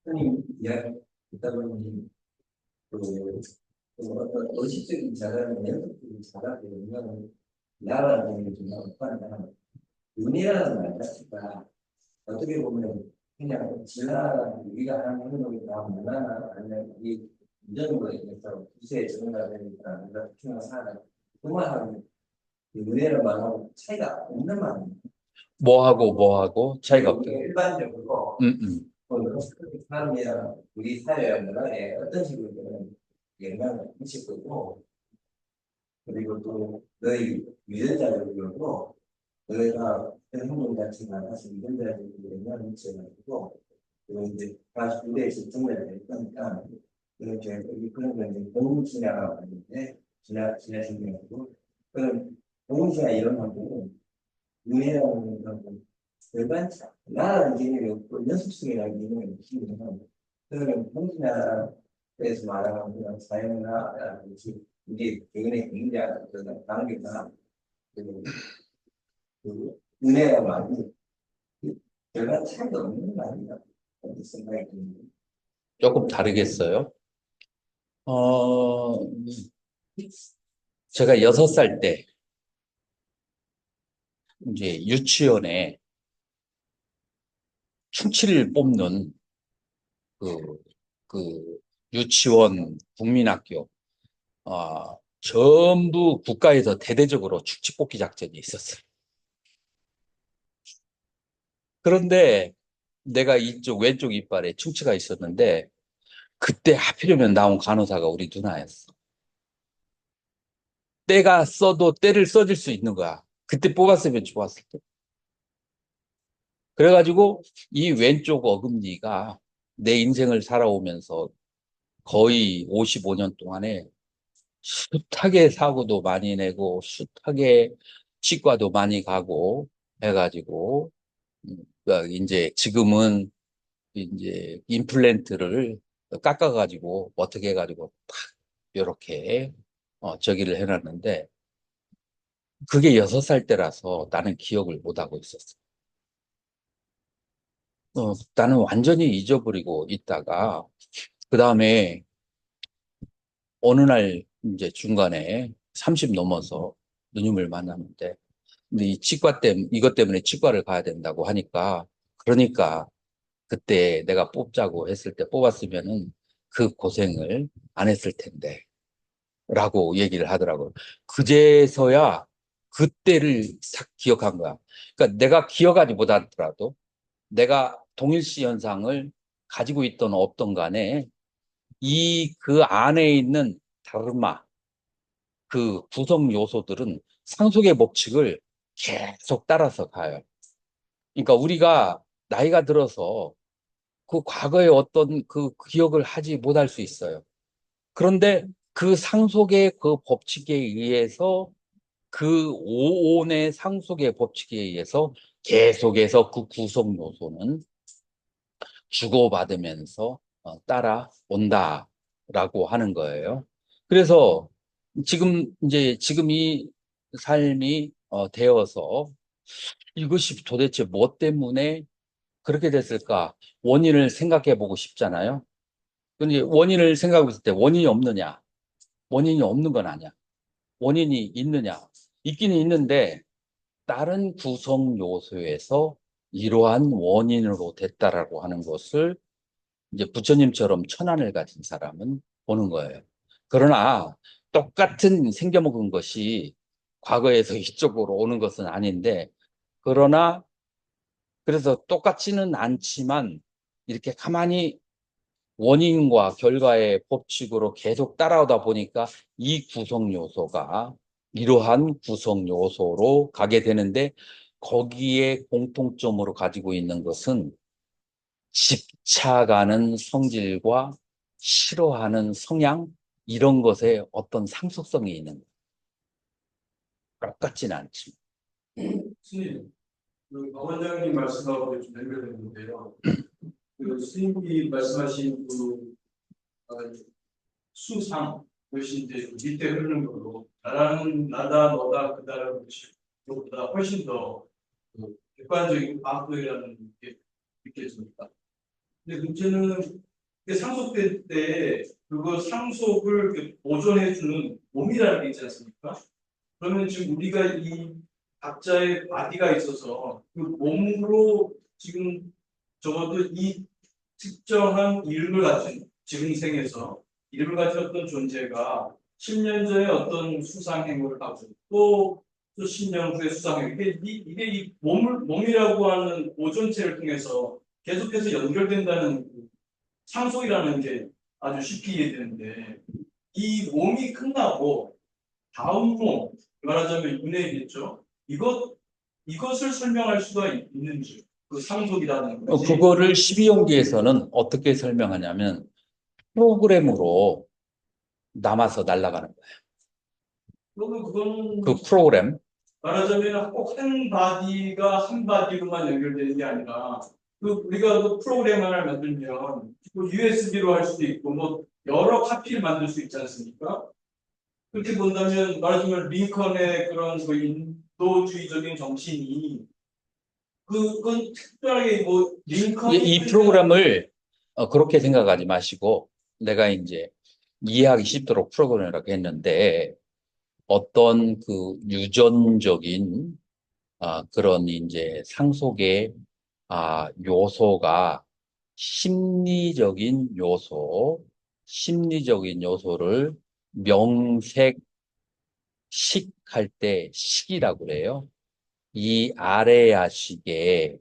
선생님 이야기 듣다 보니 어떤 의식적인 자살은 연속적인 자살이면 나라는 좀 없다면 윤회라는 말 자체가 어떻게 보면 그냥 진화 우리가 하는 행동이다 문화나 아니면 이 이런 거에 대해서 기세에 적응해야 되니까 우리가 특히나 사는 그만하면 윤회를 말하고 차이가 없는 말입니다. 뭐하고 차이가 없다. 일반적으로 사람이나 우리 사회와 문화에 어떤 식으로 영향을 미칠 거고 그리고 또 너희 유전자적으로도 너희가 어떤 행동 자체가 사실 유전자적으로 영향을 미쳐가지고 그리고 이제 49대에 집중을 될 거니까 이렇게 그런 건 이제 공신이라고 하는데 지나신 경우도 그런 공신이나 이런 것들은 유해라는 그런 일반 나라는 개념이 없고 연속성이라는 개념이 있으면 그런 공신이나에서 말하는 그런 사용이나라든지 이게 개인의 굉장한 그런 관계가 그 은혜가 많이 별반 차이가 없는 거 아닌가 그런 생각이 듭니다. 조금 다르겠어요. 어, 제가 6살 때 이제 유치원에 충치를 뽑는 그, 그 유치원 국민학교 전부 국가에서 대대적으로 축치 뽑기 작전이 있었어요. 그런데 내가 이쪽 왼쪽 이빨에 충치가 있었는데 그때 하필이면 나온 간호사가 우리 누나였어. 때가 써도 때를 써줄 수 있는 거야. 그때 뽑았으면 좋았을 때. 그래가지고 이 왼쪽 어금니가 내 인생을 살아오면서 거의 55년 동안에 숱하게 사고도 많이 내고 숱하게 치과도 많이 가고 해가지고 그러니까 이제 지금은 이제 임플란트를 깎아가지고 어떻게 해가지고 탁 이렇게 저기를 해놨는데 그게 6살 때라서 나는 기억을 못하고 있었어. 나는 완전히 잊어버리고 있다가 그 다음에 어느 날 이제 중간에 30 넘어서 누님을 만났는데 근데 이 이것 때문에 치과를 가야 된다고 하니까 그러니까 그때 내가 뽑자고 했을 때 뽑았으면은 그 고생을 안 했을 텐데. 라고 얘기를 하더라고요. 그제서야 그때를 싹 기억한 거야. 그러니까 내가 기억하지 못하더라도 내가 동일시 현상을 가지고 있던 없던 간에 그 안에 있는 다르마, 그 구성 요소들은 상속의 법칙을 계속 따라서 가요. 그러니까 우리가 나이가 들어서 그 과거의 어떤 그 기억을 하지 못할 수 있어요. 그런데 그 상속의 그 법칙에 의해서 그 오온의 상속의 법칙에 의해서 계속해서 그 구성 요소는 주고받으면서 따라온다라고 하는 거예요. 그래서 지금 이 삶이 되어서 이것이 도대체 뭐 때문에 그렇게 됐을까? 원인을 생각해 보고 싶잖아요. 근데 원인을 생각해 볼때 원인이 없느냐? 원인이 없는 건 아니야. 원인이 있느냐? 있기는 있는데 다른 구성 요소에서 이러한 원인으로 됐다라고 하는 것을 이제 부처님처럼 천안을 가진 사람은 보는 거예요. 그러나 똑같은 생겨먹은 것이 과거에서 이쪽으로 오는 것은 아닌데, 그러나 그래서 똑같지는 않지만 이렇게 가만히 원인과 결과의 법칙으로 계속 따라오다 보니까 이 구성 요소가 이러한 구성 요소로 가게 되는데, 거기에 공통점으로 가지고 있는 것은 집착하는 성질과 싫어하는 성향, 이런 것에 어떤 상속성이 있는 거예요. 똑같지는 않지. 스님, 박 원장님 말씀하고 좀 연결되는데요. 스님이 말씀하신 어, 수상, 그것이 이제 밑에 흐르는 걸로, 나다, 너다, 그다라는 것이 그것보다 훨씬 더 객관적이고 과학적이라는 게 느껴집니다. 근데 문제는 이게 상속될 때 그거 상속을 보존해주는 몸이라는 게 있지 않습니까? 그러면 지금 우리가 이 각자의 바디가 있어서 그 몸으로 지금 적어도 이 특정한 이름을 가진 지금 생에서 이름을 가진 어떤 존재가 10년 전에 어떤 수상행위를 하고 또 10년 후에 수상행위, 이게 이 몸이라고 하는 보존체를 통해서 계속해서 연결된다는 그 상속이라는 게 아주 쉽게 이해되는데, 이 몸이 끝나고 다음 몸, 말하자면 윤회이겠죠. 이것을 설명할 수가 있는지, 그 상속이라는 것이. 그거를 12용기에서는 어떻게 설명하냐면 프로그램으로 남아서 날아가는 거예요. 그러면 그거는 그 프로그램. 말하자면 꼭 한 바디가 한 바디로만 연결되는 게 아니라, 우리가 그 프로그램 하나를 만들면 뭐 USB로 할 수도 있고 뭐 여러 카피를 만들 수 있지 않습니까? 그렇게 본다면 말하자면 링컨의 그런 그 인도주의적인 정신이 그건 특별하게 뭐 링컨이 이 프로그램을 그렇게 생각하지 마시고, 내가 이제 이해하기 쉽도록 프로그램이라고 했는데, 어떤 그 유전적인 그런 이제 상속의 요소가 심리적인 요소를 명색식할 때 식이라고 그래요. 이 아레아식의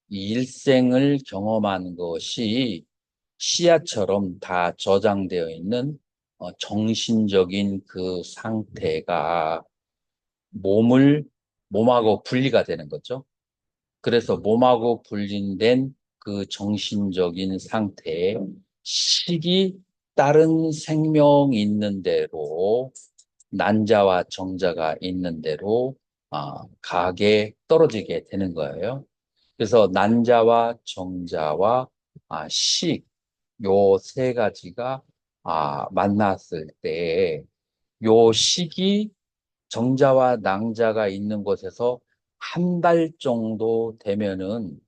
일생을 경험한 것이 시야처럼 다 저장되어 있는 정신적인 그 상태가 몸하고 분리가 되는 거죠. 그래서 몸하고 분리된 그 정신적인 상태에 식이 다른 생명이 있는 대로, 난자와 정자가 있는 대로 가게 떨어지게 되는 거예요. 그래서 난자와 정자와 식, 요 세 가지가 만났을 때 요 식이 정자와 낭자가 있는 곳에서 한 달 정도 되면은,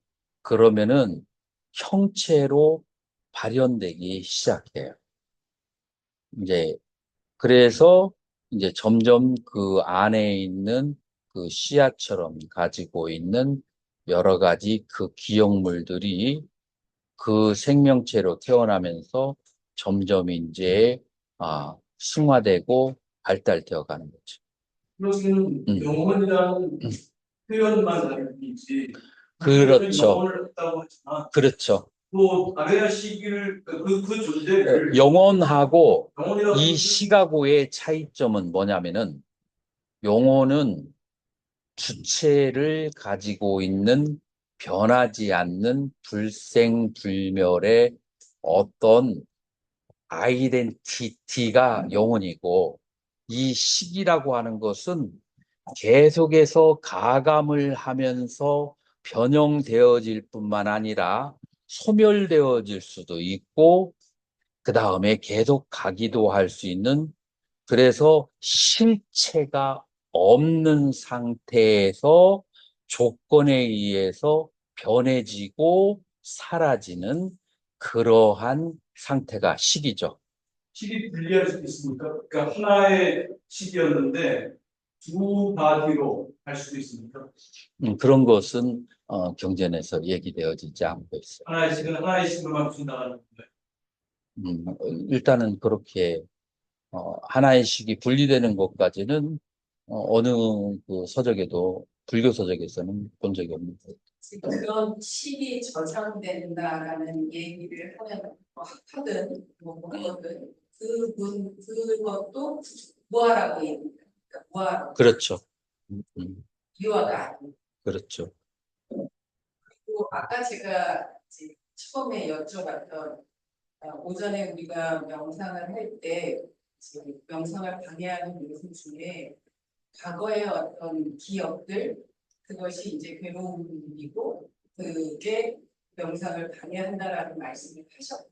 그러면은 형체로 발현되기 시작해요. 이제 그래서 이제 점점 그 안에 있는 그 씨앗처럼 가지고 있는 여러 가지 그 기억물들이 그 생명체로 태어나면서 점점 이제 승화되고 발달되어 가는 거죠. 그러면 영혼이라는 표현만 다르지. 그렇죠. 영혼을 했다고 하지만 그렇죠. 또 아레아 시기를 그 존재를 영혼하고 영혼이라고 이 시가고의 차이점은 뭐냐면은 영혼은 주체를 가지고 있는 변하지 않는 불생불멸의 어떤 아이덴티티가 영혼이고 이 식이라고 하는 것은 계속해서 가감을 하면서 변형되어질 뿐만 아니라 소멸되어질 수도 있고 그 다음에 계속 가기도 할 수 있는 그래서 실체가 없는 상태에서 조건에 의해서 변해지고 사라지는 그러한 상태가 식이죠. 식이 분리할 수도 있습니까? 그러니까 하나의 식이었는데 두 바디로 할 수도 있습니까? 그런 것은 경전에서 얘기되어지지 않고 있어요. 하나의 식은 하나의 식으로만 분당하는 건가요? 일단은 그렇게 하나의 식이 분리되는 것까지는 어느 그 서적에도 불교 서적에서는 본 적이 없는 거예요. 그런 식이 저장된다라는 얘기를 하면 하든 뭐든 그것도 무아라고 얘기합니다. 그러니까 무아라고 그렇죠. 유아가 아니고. 그렇죠. 그리고 아까 제가 이제 처음에 여쭤봤던 오전에 우리가 명상을 할 때 명상을 방해하는 요소 중에 과거의 어떤 기억들 그것이 이제 괴로움이고 그게 명상을 방해한다라는 말씀을 하셨고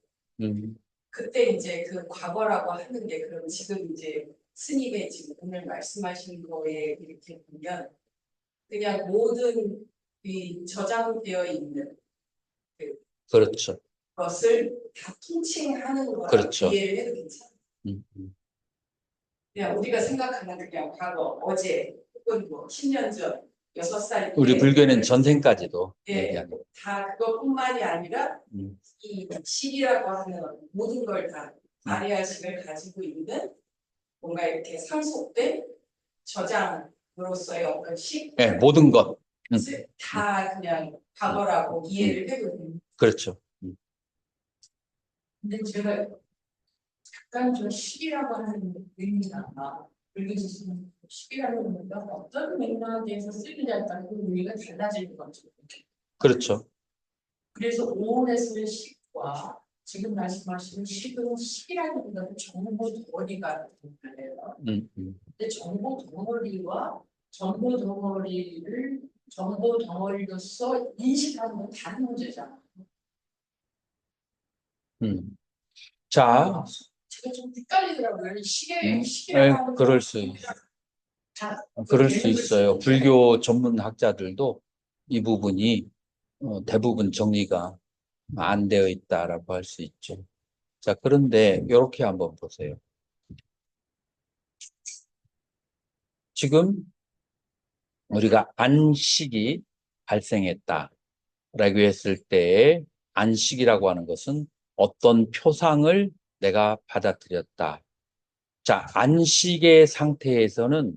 그때 이제 그 과거라고 하는 게 그럼 지금 이제 스님의 지금 오늘 말씀하신 거에 이렇게 보면 그냥 모든 이 저장되어 있는 그렇죠. 것을 다 통칭하는 거라고 그렇죠. 이해를 해도 괜찮아요. 음, 그냥 우리가 생각하는 그냥 과거, 어제 혹은 뭐 10년 전, 6살 때 우리 불교는 전생까지도 예, 얘기하는 거예요. 다 그것뿐만이 아니라 음, 이 식이라고 하는 모든 걸 다 아리아식을 가지고 있는 뭔가 이렇게 상속된 저장으로서의 어떤 식 네, 모든 것. 다 그냥 과거라고 이해를 해도 됩니다. 그렇죠. 근데 제가 약간 좀 식이라고 하는 의미나 불교에서는 식이라고 하는 건 어떤 맥락에서 쓰느냐에 따라 그 의미가 달라질 것 같아요. 그렇죠. 그래서 오온에서의 식과 지금 말씀하시는 식은 식이라기보다는 정보 덩어리가 되잖아요. 근데 정보 덩어리와 정보 덩어리로서 인식하는 건 다른 문제잖아요. 자, 제가 좀 헷갈리더라고요. 식이라고 하는 그럴 수 있어요. 불교 전문 학자들도 이 부분이 대부분 정리가 안 되어 있다라고 할 수 있죠. 자, 그런데 이렇게 한번 보세요. 지금 우리가 안식이 발생했다라고 했을 때 안식이라고 하는 것은 어떤 표상을 내가 받아들였다. 자, 안식의 상태에서는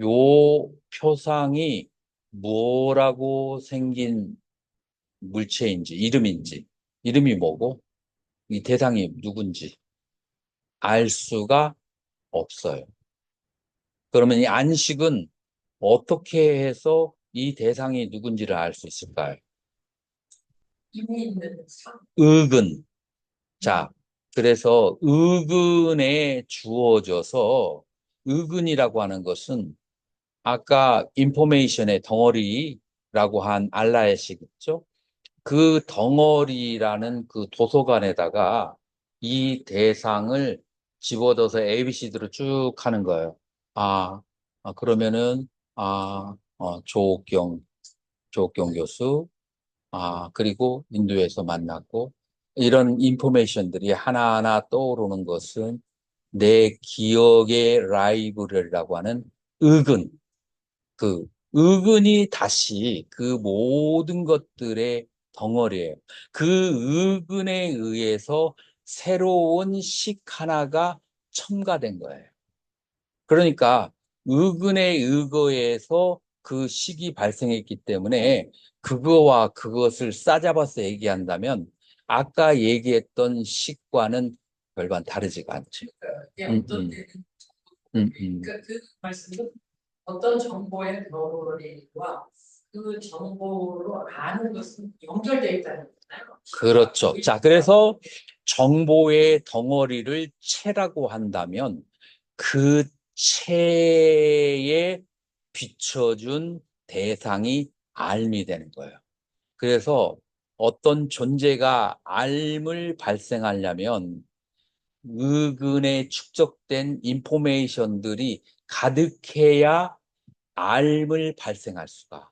요 표상이 뭐라고 생긴 물체인지, 이름이 뭐고, 이 대상이 누군지 알 수가 없어요. 그러면 이 안식은 어떻게 해서 이 대상이 누군지를 알 수 있을까요? 이미 있는 의근. 자, 그래서 의근에 주어져서 의근이라고 하는 것은 아까 인포메이션의 덩어리라고 한 알라의식 있죠? 그 덩어리라는 그 도서관에다가 이 대상을 집어넣어서 ABCD로 쭉 하는 거예요. 그러면은, 조옥경 교수, 그리고 인도에서 만났고, 이런 인포메이션들이 하나하나 떠오르는 것은 내 기억의 라이브러리라고 하는 의근, 그 의근이 다시 그 모든 것들의 덩어리예요. 그 의근에 의해서 새로운 식 하나가 첨가된 거예요. 그러니까 의근에 의거해서 그 식이 발생했기 때문에 그거와 그것을 싸잡아서 얘기한다면 아까 얘기했던 식과는 별반 다르지가 않죠. 이게 음, 어떤 음. 때는 음. 그 말씀은 어떤 정보의 덩어리와 그 정보로 아는 것은 연결되어 있다는 거잖아요. 그렇죠. 자, 그래서 정보의 덩어리를 채라고 한다면 그 채에 비춰준 대상이 알미 되는 거예요. 그래서 어떤 존재가 알을 발생하려면 의근에 축적된 인포메이션들이 가득해야 알을 발생할 수가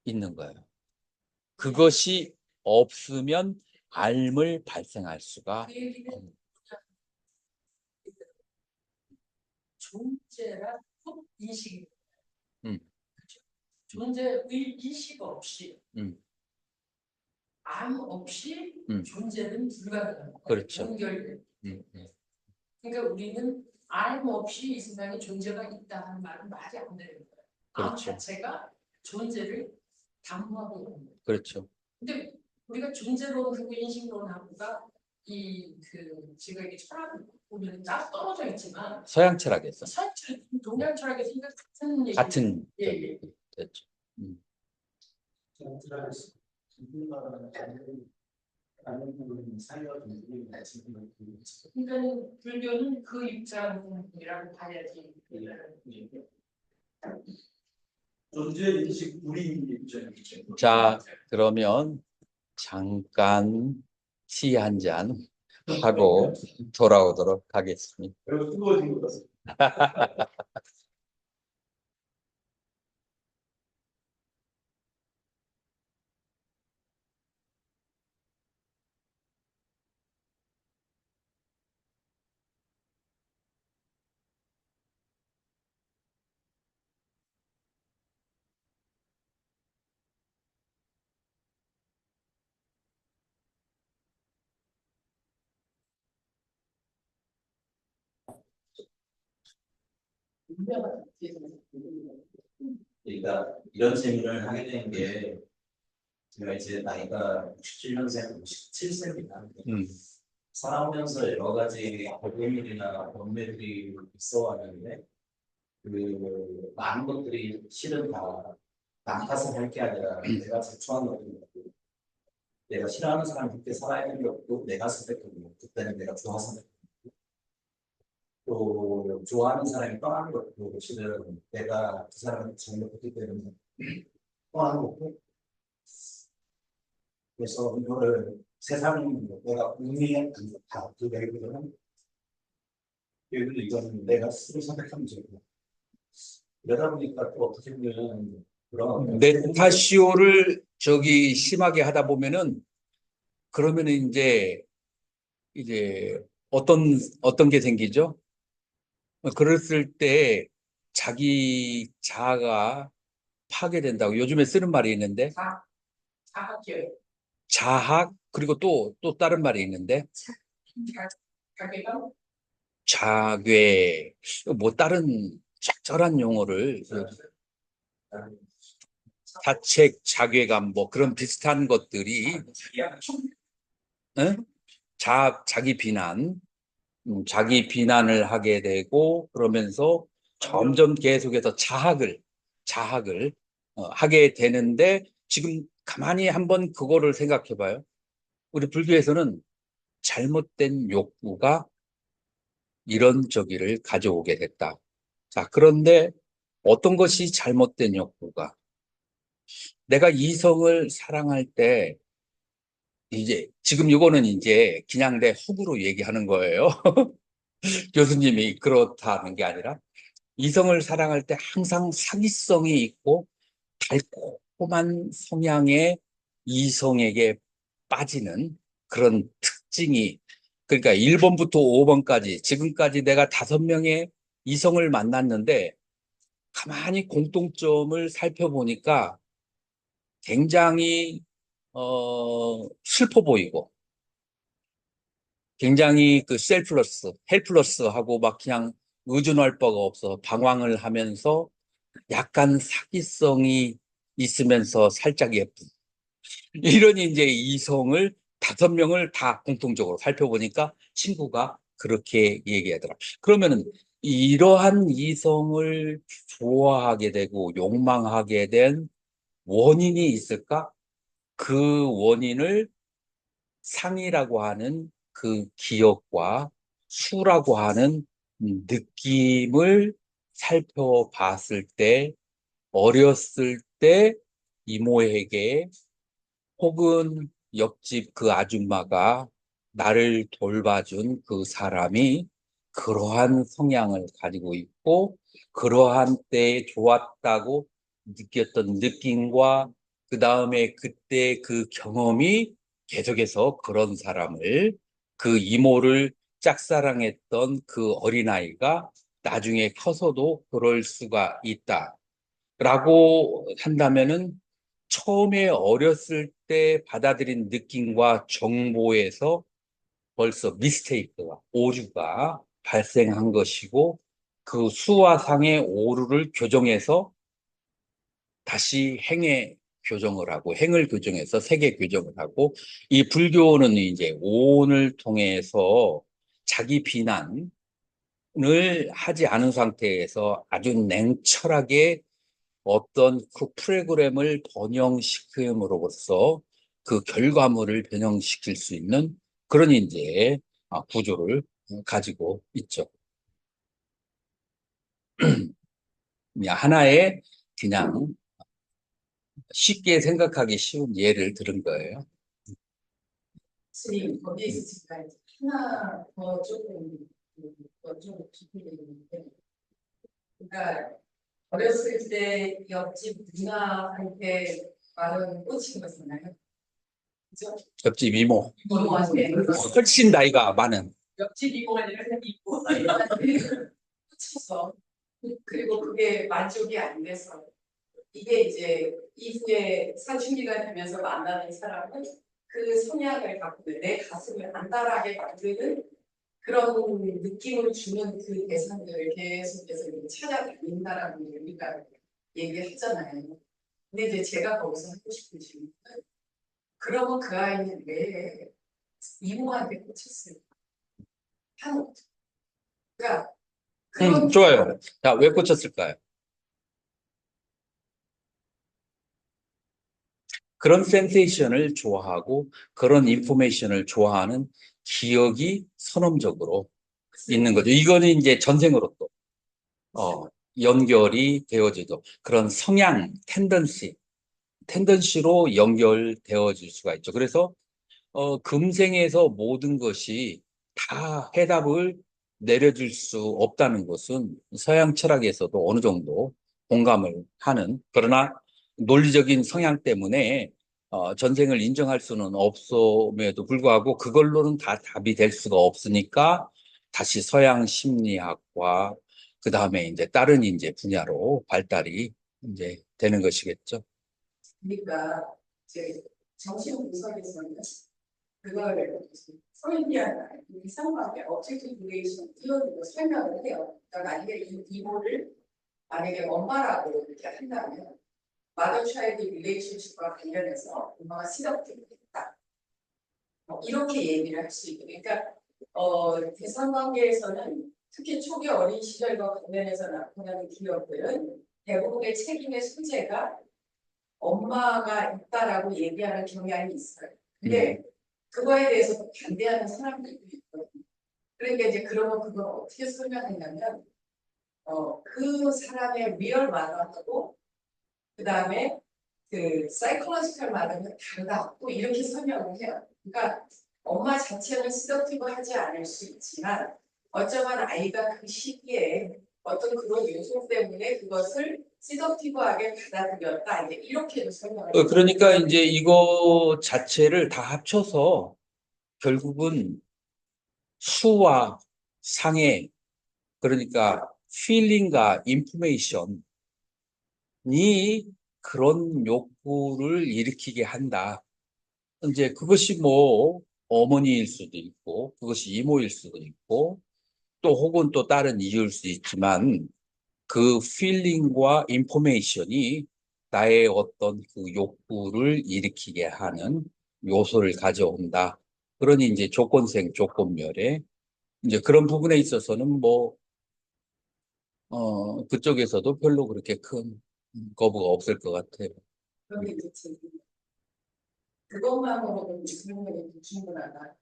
있는 거예요. 그것이 없으면 알을 발생할 수가 그 얘기는 없는 존재란 인식이 음, 존재의 인식 없이 음, 암 없이 음. 존재는 불가능한 거예요. 그렇죠. 연결돼. 음, 음. 그러니까 우리는 암 없이 이 세상에 존재가 있다 하는 말은 말이 안 되는 거예요. 암 그렇죠. 자체가 존재를 담보하고 있는 거예요. 그렇죠. 근데 우리가 존재론하고 인식론하고가 지금 이게 철학 보면 딱 떨어져 있지만 서양 철학에서 동양 철학에서 이거 같은 얘기 같은 예, 예. 됐죠. 그러니까 불교는 그 입장이라고 봐야지. 존재 인식 우리 입장이죠. 자, 그러면 잠깐 티 한 잔 하고 돌아오도록 하겠습니다. 그리고 뜨거워진 것 같습니다. 그러니까 이런 질문을 하게 된 게 제가 이제 나이가 67년생, 57세입니다. 살아오면서 여러 가지 고민이나 번뇌들이 있어 왔는데 그 많은 것들이 실은 다 남 탓을 할 게 아니라 내가 자초한 것들이고 내가 싫어하는 사람 그때 살아야 되는 것도 내가 선택했고 그때는 내가 좋아서 또 좋아하는 사람이 떠나는 것도 실은 내가 그 사람한테 잘못했기 때문에 떠나는 거고 그래서 이거를 세상 내가 운명에 다그 내기보다는 그래도 이거는 내가 스스로 선택한 문제고 그러다 보니까 또 어떻게 보면 그런 넷타시오를 저기 심하게 하다 보면은 그러면은 이제 어떤 게 생기죠? 그랬을 때 자기 자아가 파괴된다고 요즘에 쓰는 말이 있는데 자학계열 자학 그리고 또 다른 말이 있는데 자괴감 자괴 뭐 다른 적절한 용어를 자책 자괴감 뭐 그런 비슷한 것들이 응? 자기 비난 자기 비난을 하게 되고 그러면서 점점 계속해서 자학을 하게 되는데 지금 가만히 한번 그거를 생각해 봐요. 우리 불교에서는 잘못된 욕구가 이런 저기를 가져오게 됐다. 자, 그런데 어떤 것이 잘못된 욕구가? 내가 이성을 사랑할 때 이제 지금 이거는 이제 그냥 내 호구로 얘기하는 거예요. 교수님이 그렇다는 게 아니라 이성을 사랑할 때 항상 사기성이 있고 달콤한 성향의 이성에게 빠지는 그런 특징이 그러니까 1번부터 5번까지 지금까지 내가 5명의 이성을 만났는데 가만히 공통점을 살펴보니까 굉장히 슬퍼 보이고, 굉장히 그 셀플러스, 헬플러스하고 막 그냥 의존할 바가 없어 방황을 하면서 약간 사기성이 있으면서 살짝 예쁜 이런 이제 이성을 5명을 다 공통적으로 살펴보니까 친구가 그렇게 얘기하더라. 그러면은 이러한 이성을 좋아하게 되고 욕망하게 된 원인이 있을까? 그 원인을 상이라고 하는 그 기억과 수라고 하는 느낌을 살펴봤을 때 어렸을 때 이모에게 혹은 옆집 그 아줌마가 나를 돌봐준 그 사람이 그러한 성향을 가지고 있고 그러한 때에 좋았다고 느꼈던 느낌과 그 다음에 그때 그 경험이 계속해서 그런 사람을 그 이모를 짝사랑했던 그 어린아이가 나중에 커서도 그럴 수가 있다. 라고 한다면은 처음에 어렸을 때 받아들인 느낌과 정보에서 벌써 미스테이크가, 오류가 발생한 것이고 그 수와 상의 오류를 교정해서 다시 행에 교정을 하고 행을 교정해서 세계 교정을 하고 이 불교는 이제 오온을 통해서 자기 비난을 하지 않은 상태에서 아주 냉철하게 어떤 그 프로그램을 번영시킴으로써 그 결과물을 변형시킬 수 있는 그런 이제 구조를 가지고 있죠. 그냥 하나의 그냥 쉽게 생각하기 쉬운 예를 들은 거예요. 혹시 거기에 있으니까 하나 더 조금 좀 깊이 있는데, 그러니까 어렸을 때 옆집 누나한테 말은 꽂힌 거잖아요. 그죠? 옆집 이모, 이모한테 훨씬 나이가 많은. 옆집 이모가 아니라 그냥 이모 꽂혀서 그리고 그게 만족이 안 돼서 이게 이제 이후에 사춘기가 되면서 만나는 사람은 그 성향을 갖고 내 가슴을 안달하게 만드는 그런 느낌을 주는 그 대상들을 계속해서 이제 찾아다닌다라고 우리가 얘기하잖아요. 근데 이제 제가 거기서 하고 싶은 질문은 그러면 그 아이는 왜 이모한테 꽂혔을까? 하는 거죠. 그러니까 그런 좋아요. 자, 왜 꽂혔을까요? 그런 센세이션을 좋아하고 그런 인포메이션을 좋아하는 기억이 선험적으로 있는 거죠. 이거는 이제 전생으로 또 연결이 되어지죠. 그런 성향, 텐던시로 연결되어질 수가 있죠. 그래서 금생에서 모든 것이 다 해답을 내려줄 수 없다는 것은 서양 철학에서도 어느 정도 공감을 하는, 그러나 논리적인 성향 때문에 전생을 인정할 수는 없음에도 불구하고 그걸로는 다 답이 될 수가 없으니까 다시 서양 심리학과 그 다음에 이제 다른 이제 분야로 발달이 이제 되는 것이겠죠. 그러니까 이제 정신 분석에서는 그걸 프로이디안 이상하게 objective relation 띄워주고 설명을 해요. 그러니까 만약에 이 이모를 만약에 엄마라고 이렇게 한다면 mother child relationship과 관련해서 엄마가 시덥했다. 이렇게 얘기를 할 수 있고, 그러니까 대상관계에서는 특히 초기 어린 시절과 관련해서 나타나는 기억들은 대부분의 책임의 소재가 엄마가 있다라고 얘기하는 경향이 있어요. 근데 그거에 대해서 반대하는 사람들도 있거든요. 그러니까 이제 그러면 그걸 어떻게 설명했냐면 그 사람의 리얼 마더하고 그 다음에 그 사이콜로지컬 마더는 다르다고 이렇게 설명을 해요. 그러니까 엄마 자체는 시덕티브하지 않을 수 있지만 어쩌면 아이가 그 시기에 어떤 그런 요소 때문에 그것을 시덕티브하게 받아들였다. 이제 이렇게도 설명을 해요. 그러니까 이제 이거 자체를 다 합쳐서 결국은 수와 상해, 그러니까 필링과 인포메이션이 그런 욕구를 일으키게 한다. 이제 그것이 뭐 어머니일 수도 있고, 그것이 이모일 수도 있고, 또 혹은 또 다른 이유일 수 있지만, 그 필링과 인포메이션이 나의 어떤 그 욕구를 일으키게 하는 요소를 가져온다. 그러니 이제 조건생, 조건멸에 이제 그런 부분에 있어서는 뭐, 그쪽에서도 별로 그렇게 큰 거부가 없을 것 같아요. 그런데 이제 지금 그것만으로는 질문이 충분하다.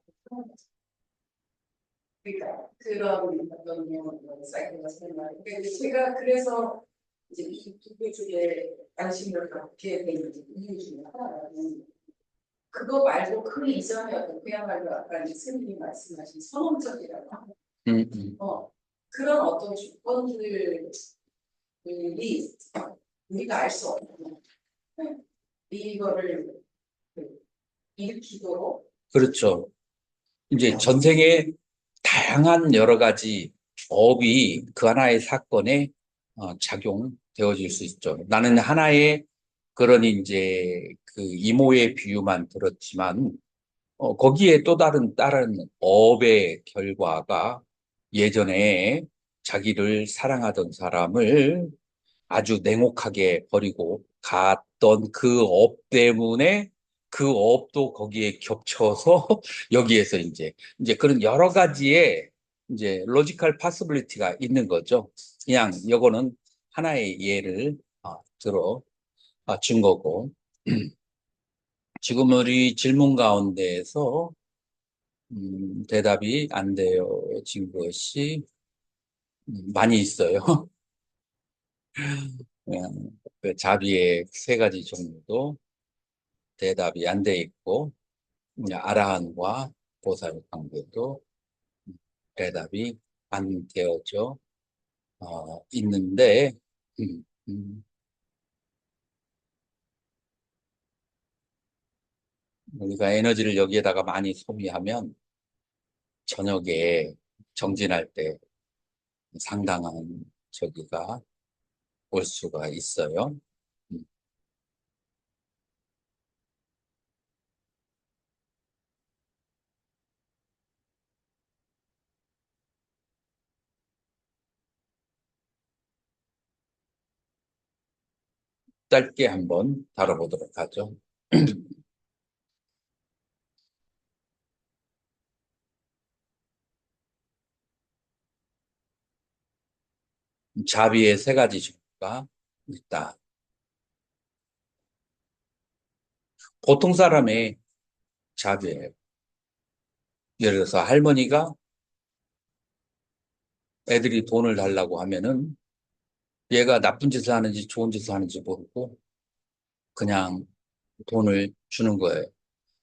그러니까 그런 어떤 사이트가 생겨나요. 근데 제가 그래서 이제 이 두 쪽에 관심을 갖게 된 이유 중에 하나는 그거 말고 그 이전에 어떤 그야말로 아까 이제 선생님이 말씀하신 선언적이라고 하는 음. 그런 어떤 조건들이 우리가 알 수 없는 이거를 일으키도록 그렇죠. 이제 전생에 다양한 여러 가지 업이 그 하나의 사건에 작용되어질 수 있죠. 나는 하나의 그런 이제 그 이모의 비유만 들었지만 거기에 또 다른 업의 결과가 예전에 자기를 사랑하던 사람을 아주 냉혹하게 버리고 갔던 그 업 때문에 그 업도 거기에 겹쳐서 여기에서 이제 그런 여러 가지의 이제 로지컬 파서빌리티가 있는 거죠. 그냥 이거는 하나의 예를 들어 준 거고 지금 우리 질문 가운데에서 대답이 안 되어진 것이 많이 있어요. 그냥 그 자비의 세 가지 종류도 대답이 안 돼 있고, 이제 아라한과 보살 관계도 대답이 안 되어져 있는데, 음, 음, 우리가 에너지를 여기에다가 많이 소비하면 저녁에 정진할 때 상당한 저기가 올 수가 있어요. 음, 짧게 한번 다뤄보도록 하죠. 자비의 세 가지 종류가 있다. 보통 사람의 자비예요. 예를 들어서 할머니가 애들이 돈을 달라고 하면은 얘가 나쁜 짓을 하는지 좋은 짓을 하는지 모르고 그냥 돈을 주는 거예요.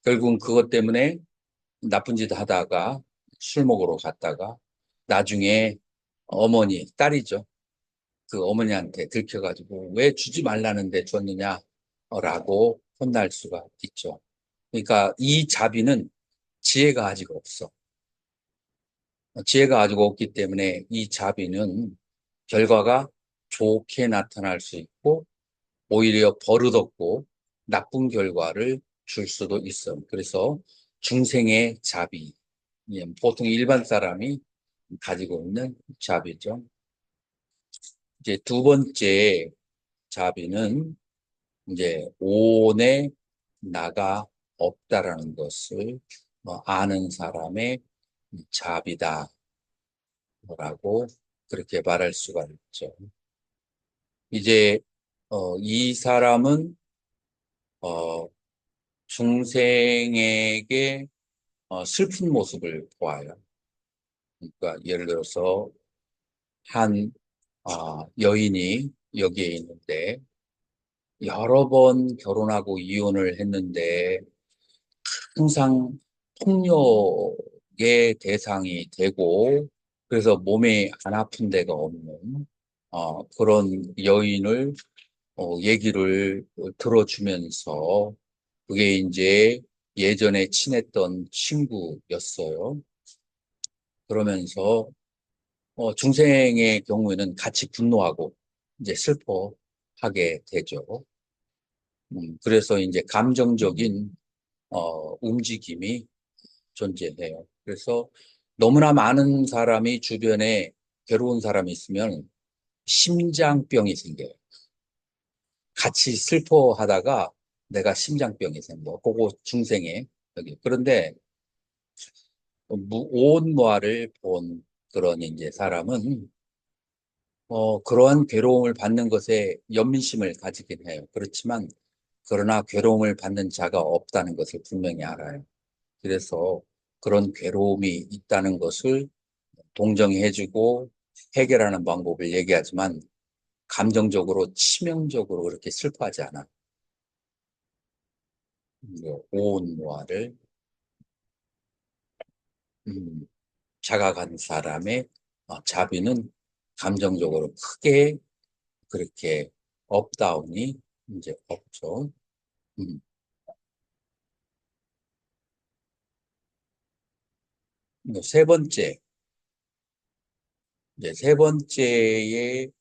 결국은 그것 때문에 나쁜 짓 하다가 술 먹으러 갔다가 나중에 어머니, 딸이죠. 그 어머니한테 들켜가지고 왜 주지 말라는데 줬느냐라고 혼날 수가 있죠. 그러니까 이 자비는 지혜가 아직 없어. 지혜가 아직 없기 때문에 이 자비는 결과가 좋게 나타날 수 있고 오히려 버릇없고 나쁜 결과를 줄 수도 있어요. 그래서 중생의 자비, 보통 일반 사람이 가지고 있는 자비죠. 이제 두 번째 자비는 이제 오온에 나가 없다라는 것을 아는 사람의 자비다라고 그렇게 말할 수가 있죠. 이제 이 사람은 중생에게 슬픈 모습을 보아요. 그러니까 예를 들어서 한 여인이 여기에 있는데 여러 번 결혼하고 이혼을 했는데 항상 폭력의 대상이 되고 그래서 몸에 안 아픈 데가 없는 그런 여인을 얘기를 들어주면서 그게 이제 예전에 친했던 친구였어요. 그러면서 중생의 경우에는 같이 분노하고 이제 슬퍼하게 되죠. 그래서 이제 감정적인 움직임이 존재해요. 그래서 너무나 많은 사람이 주변에 괴로운 사람이 있으면 심장병이 생겨요. 같이 슬퍼하다가 내가 심장병이 생겨. 그거 중생에. 여기. 그런데 오온무아를 본 그런 이제 사람은 그러한 괴로움을 받는 것에 연민심을 가지긴 해요. 그렇지만 그러나 괴로움을 받는 자가 없다는 것을 분명히 알아요. 그래서 그런 괴로움이 있다는 것을 동정해주고 해결하는 방법을 얘기하지만 감정적으로 치명적으로 그렇게 슬퍼하지 않아. 오온무아를 자각한 사람의 자비는 감정적으로 크게 그렇게 업다운이 이제 없죠. 음. 세 번째, 이제 세 번째의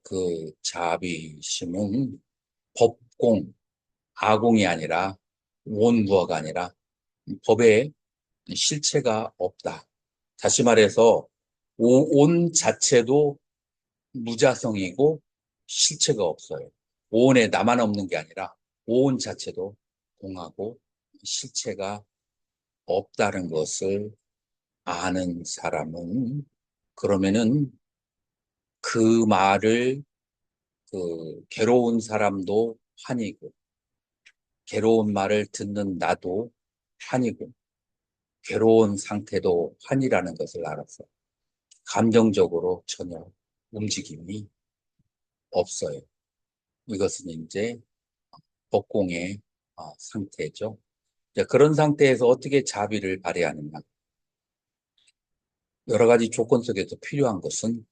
그 자비심은 법공, 아공이 아니라 원부어가 아니라 법에 실체가 없다. 다시 말해서 온 자체도 무자성이고 실체가 없어요. 오온에 나만 없는 게 아니라 오온 자체도 공하고 실체가 없다는 것을 아는 사람은 그러면은 그 말을 괴로운 사람도 환이고 괴로운 말을 듣는 나도 환이고 괴로운 상태도 환이라는 것을 알아서 감정적으로 전혀 움직임이 없어요. 이것은 이제 법공의 상태죠. 이제 그런 상태에서 어떻게 자비를 발휘하느냐. 여러 가지 조건 속에서 필요한 것은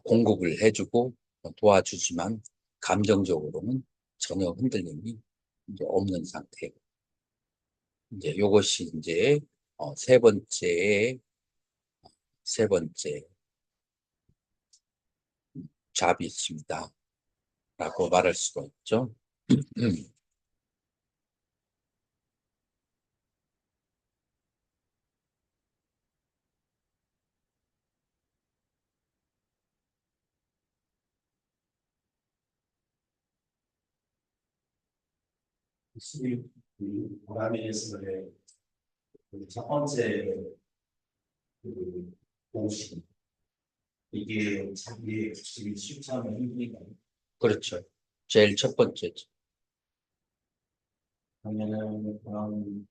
공급을 해주고 도와주지만 감정적으로는 전혀 흔들림이 이제 없는 상태. 이제 이것이 이제 세 번째 자비입니다. 라고 말할 수가 있죠. 보라매에서의 첫 번째 그 공식 이게 자기의 지금 실천을 힘드니까 그렇죠. 제일 첫 번째죠. 그러면은 그런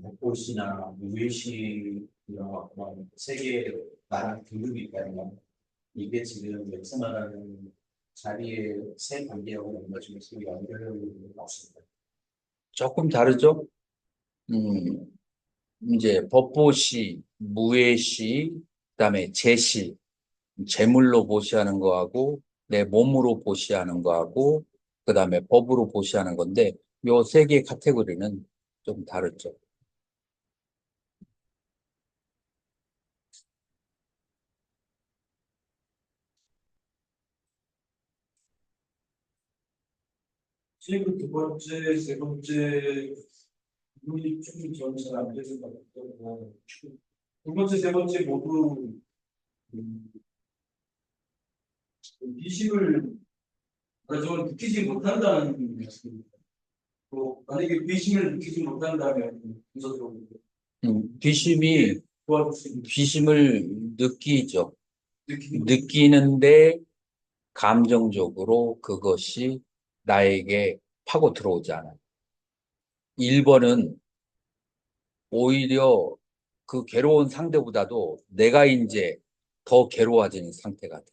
백골시나 유해시 이런 어떤 세계 나라 등급이 있다면 이게 지금 여기서 말하는 자리의 세 관계하고 뭔가 좀 연결이 없습니다. 조금 다르죠? 이제 법보시, 무예시, 그다음에 제시, 재물로 보시하는 거하고 내 몸으로 보시하는 거하고 그다음에 법으로 보시하는 건데 요 세 개의 카테고리는 좀 다르죠. 지금 두 번째, 세 번째 분이 조금 저는 잘안 되는 것 같고 두 번째, 세 번째 모두 음, 비심을 저는 느끼지 못한다는 말씀입니다. 또 만약에 비심을 느끼지 못한다면 분석적으로 귀심이 도와줄 수 있는 귀심을 느끼죠. 느끼는 느끼는데 감정적으로 그것이 나에게 파고 들어오지 않아요. 1번은 오히려 그 괴로운 상대보다도 내가 이제 더 괴로워지는 상태가 돼.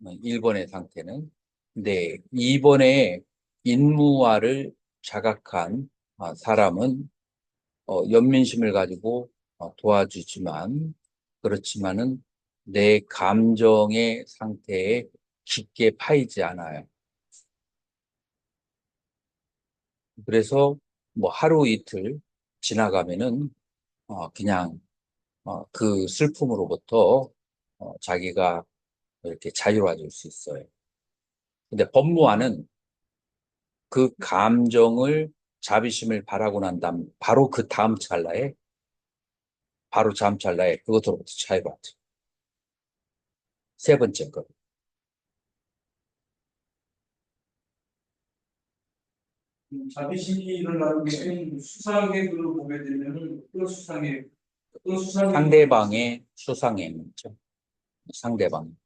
1번의 상태는. 근데 2번의 인무화를 자각한 사람은 연민심을 가지고 도와주지만 그렇지만은 내 감정의 상태에 깊게 파이지 않아요. 그래서 뭐 하루 이틀 지나가면은 그냥 그 슬픔으로부터 자기가 이렇게 자유로워질 수 있어요. 근데 법무화는 그 감정을 자비심을 바라고 난 다음 바로 그 다음 찰나에 그것으로부터 차이받죠. 세 번째 것. 자비심이 일어나는 것은 수상행위로 보게 되면 어떤 수상행 상대방의 수상행위죠. 상대방.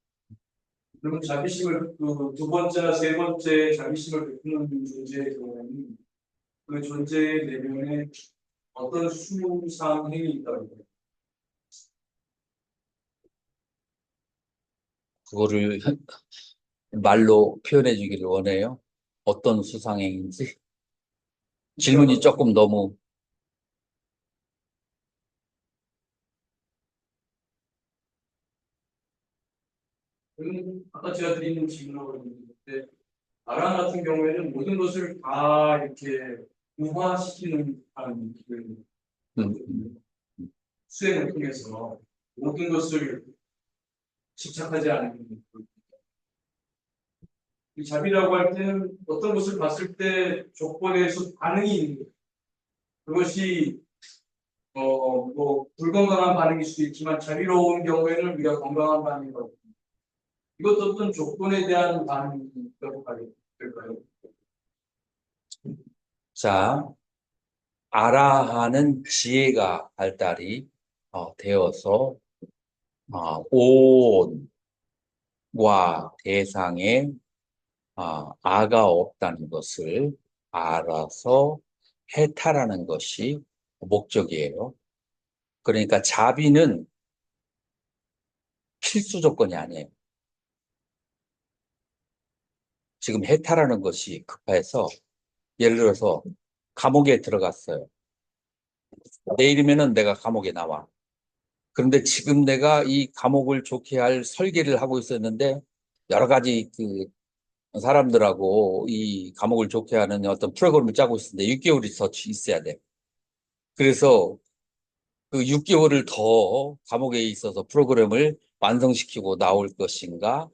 그러면 자비심을 그 두 번째나 세 번째 자비심을 베푸는 존재의 경우에는 그 존재의 내면에 어떤 수상행위 있다고 해요. 그거를 말로 표현해 주기를 원해요. 어떤 수상행위인지. 질문이 조금 너무 아까 제가 드린 질문하고 있는데 아람 같은 경우에는 모든 것을 다 이렇게 무화시키는 그 음, 수행을 통해서 모든 것을 집착하지 않는 이 자비라고 할 때는 어떤 것을 봤을 때 조건에 의해서 반응이 있는 거예요. 그것이 뭐 불건강한 반응일 수도 있지만 자비로운 경우에는 우리가 건강한 반응이라고 이것도 어떤 조건에 대한 반응이라고 봐야 될까요? 자, 아라하는 지혜가 발달이 되어서 온과 대상에 아가 없다는 것을 알아서 해탈하는 것이 목적이에요. 그러니까 자비는 필수 조건이 아니에요. 지금 해탈하는 것이 급해서 예를 들어서 감옥에 들어갔어요. 내일이면은 내가 감옥에 나와. 그런데 지금 내가 이 감옥을 좋게 할 설계를 하고 있었는데 여러 가지 그 사람들하고 이 감옥을 좋게 하는 어떤 프로그램을 짜고 있었는데 6개월이 더 있어야 돼. 그래서 그 6개월을 더 감옥에 있어서 프로그램을 완성시키고 나올 것인가?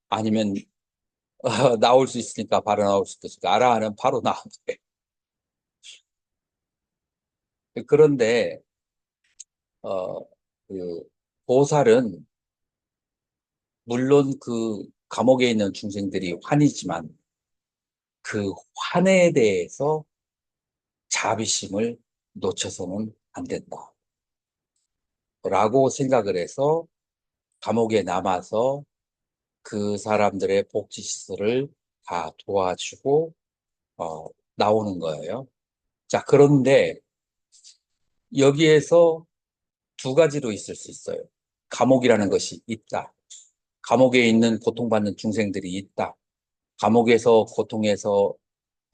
아니면 나올 수 있으니까 바로 나올 수 있으니까 알아하면 바로 나오는데. 그런데 어, 그 보살은 물론 그 감옥에 있는 중생들이 환이지만 그 환에 대해서 자비심을 놓쳐서는 안 된다. 라고 생각을 해서 감옥에 남아서 그 사람들의 복지시설을 다 도와주고 나오는 거예요. 자, 그런데 여기에서 두 가지로 있을 수 있어요. 감옥이라는 것이 있다. 감옥에 있는 고통받는 중생들이 있다. 감옥에서 고통해서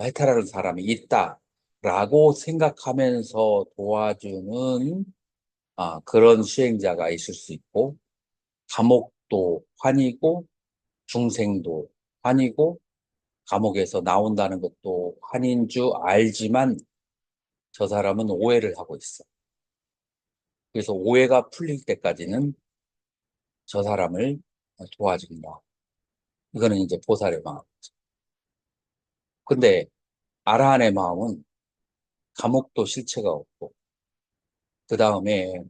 해탈하는 사람이 있다. 라고 생각하면서 도와주는 그런 수행자가 있을 수 있고, 감옥도 환이고, 중생도 환이고, 감옥에서 나온다는 것도 환인 줄 알지만 저 사람은 오해를 하고 있어. 그래서 오해가 풀릴 때까지는 저 사람을 도와준다. 이거는 이제 보살의 마음이죠. 근데 아라한의 마음은 감옥도 실체가 없고, 그 다음에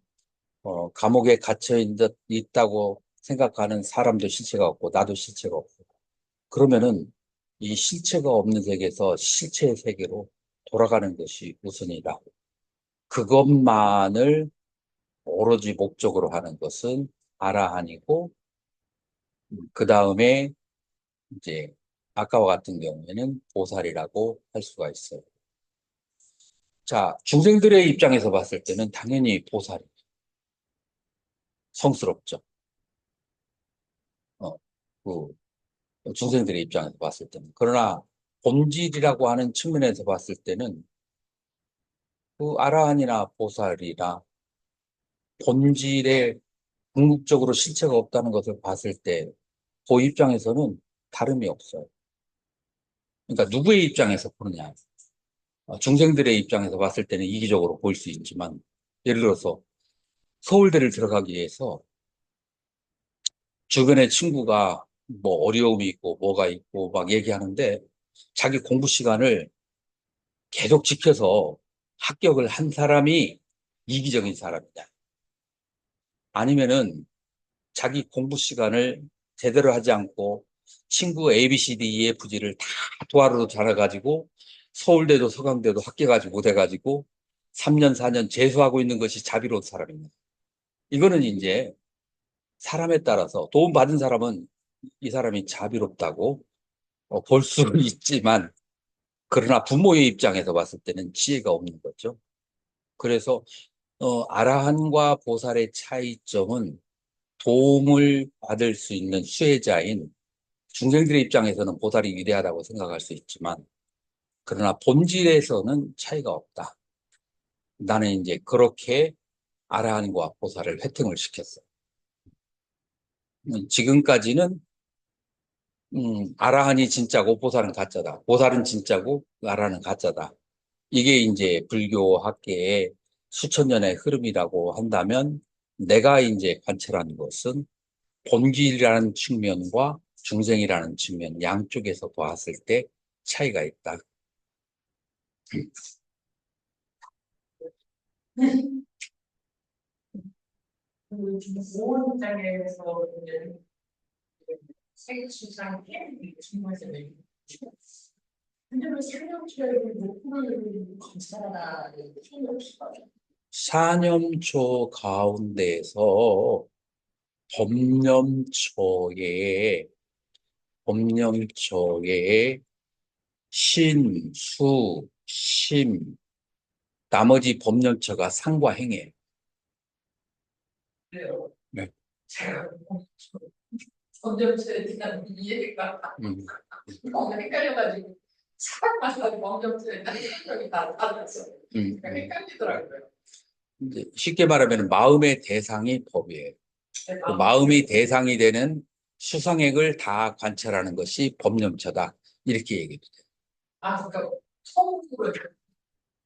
감옥에 갇혀 있다고 생각하는 사람도 실체가 없고, 나도 실체가 없고. 그러면은 이 실체가 없는 세계에서 실체의 세계로 돌아가는 것이 우선이다. 그것만을 오로지 목적으로 하는 것은 아라한이고, 그 다음에 이제 아까와 같은 경우에는 보살이라고 할 수가 있어요. 자, 중생들의 입장에서 봤을 때는 당연히 보살이 성스럽죠. 어, 그 중생들의 입장에서 봤을 때는. 그러나 본질이라고 하는 측면에서 봤을 때는 그 아라한이나 보살이나 본질에 궁극적으로 실체가 없다는 것을 봤을 때 그 입장에서는 다름이 없어요. 그러니까 누구의 입장에서 보느냐. 중생들의 입장에서 봤을 때는 이기적으로 보일 수 있지만 예를 들어서 서울대를 들어가기 위해서 주변에 친구가 뭐 어려움이 있고 뭐가 있고 막 얘기하는데 자기 공부 시간을 계속 지켜서 합격을 한 사람이 이기적인 사람이냐. 아니면은 자기 공부 시간을 제대로 하지 않고 친구 ABCD EFG를 다 도하루로 잘해가지고 서울대도 서강대도 합격하지 못해가지고 3년 4년 재수하고 있는 것이 자비로운 사람입니다. 이거는 이제 사람에 따라서 도움받은 사람은 이 사람이 자비롭다고 볼 수는 있지만, 그러나 부모의 입장에서 봤을 때는 지혜가 없는 거죠. 그래서 아라한과 보살의 차이점은 도움을 받을 수 있는 수혜자인 중생들의 입장에서는 보살이 위대하다고 생각할 수 있지만, 그러나 본질에서는 차이가 없다. 나는 이제 그렇게 아라한과 보살을 회통을 시켰어. 지금까지는 아라한이 진짜고 보살은 가짜다. 보살은 진짜고 아라한은 가짜다. 이게 이제 불교 학계의 수천 년의 흐름이라고 한다면, 내가 이제 관찰한 것은 본질이라는 측면과 중생이라는 측면 양쪽에서 보았을 때 차이가 있다. 그 보호 입장에서 이제 세계 수상 캠이 정말에 근데 왜 사령처를 목표를 검사하는 필요 없을까요? 사념초 가운데에서 법념초에 신, 수, 심, 나머지 법념처가 상과 행이에요. 그래요. 네. 제가 범죄에 대한 이해가 너무 헷갈려가지고 사랑마사를 범죄에 대한 생각이 다 달랐어요. 헷갈리더라고요. 이제 쉽게 말하면 마음의 대상이 법이에요. 네, 그 마음이 대상이 되는 수상액을 다 관찰하는 것이 법념처다. 이렇게 얘기해요. 그러니까 처음으로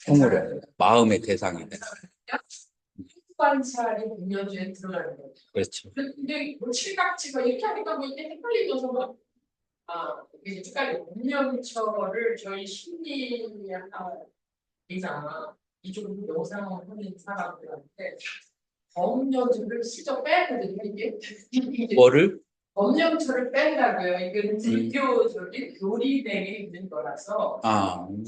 통으로 마음의 대상이 되는. 관찰이 공연주에 들어가는 거죠. 그렇죠. 근데 뭐 칠각지가 이렇게 하니까 뭐 이게 헷갈리셔서 막 이게 헷갈리고 공연처를 저희 심리학이나 이쪽으로 영상을 하는 사람들한테 법령처를 슬쩍 빼거든요. 이게 뭐를? 법령처를 뺀다고요. 이게 불교적인 교리내에 있는 거라서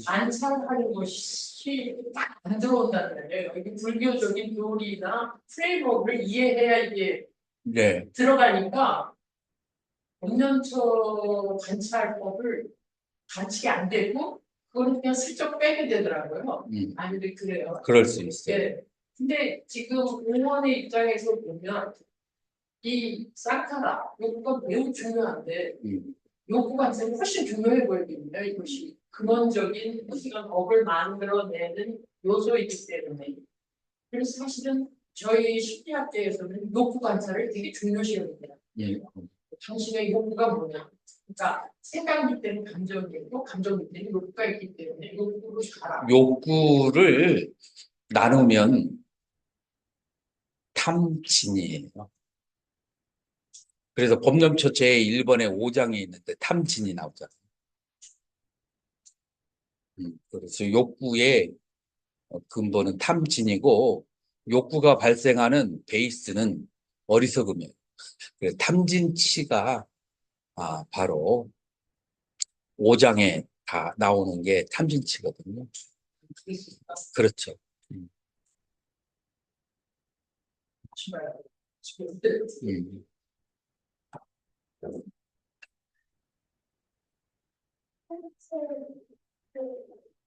관찰하는 것이 딱 안 들어온다는 거예요. 이게 불교적인 교리나 프레임워크를 이해해야 이게 네. 들어가니까 법령처 관찰법을 같이 안 되고 그거는 그냥 슬쩍 빼게 되더라고요. 아니 그래요. 그럴 수 있어요. 네. 근데 지금 공무원의 입장에서 보면 이 쌍카라 요구가 매우 중요한데 요구 관찰이 훨씬 중요해 보이거든요. 이것이 근원적인 시간 법을 만들어내는 요소이기 때문에. 그래서 사실은 저희 심리학계에서는 요구 관찰을 되게 중요시합니다. 당신의 요구가 뭐냐? 그러니까 생각 밑에는 감정이 있고 감정 밑에는 욕구가 있기 때문에 욕구로 가라. 욕구를 나누면 탐진이에요. 그래서 법령처 제1번에 5장에 있는데 탐진이 나오잖아요. 그래서 욕구의 근본은 탐진이고, 욕구가 발생하는 베이스는 어리석음이에요. 그래서 탐진치가 바로 5장에 다 나오는 게 탐진치거든요. 그렇죠.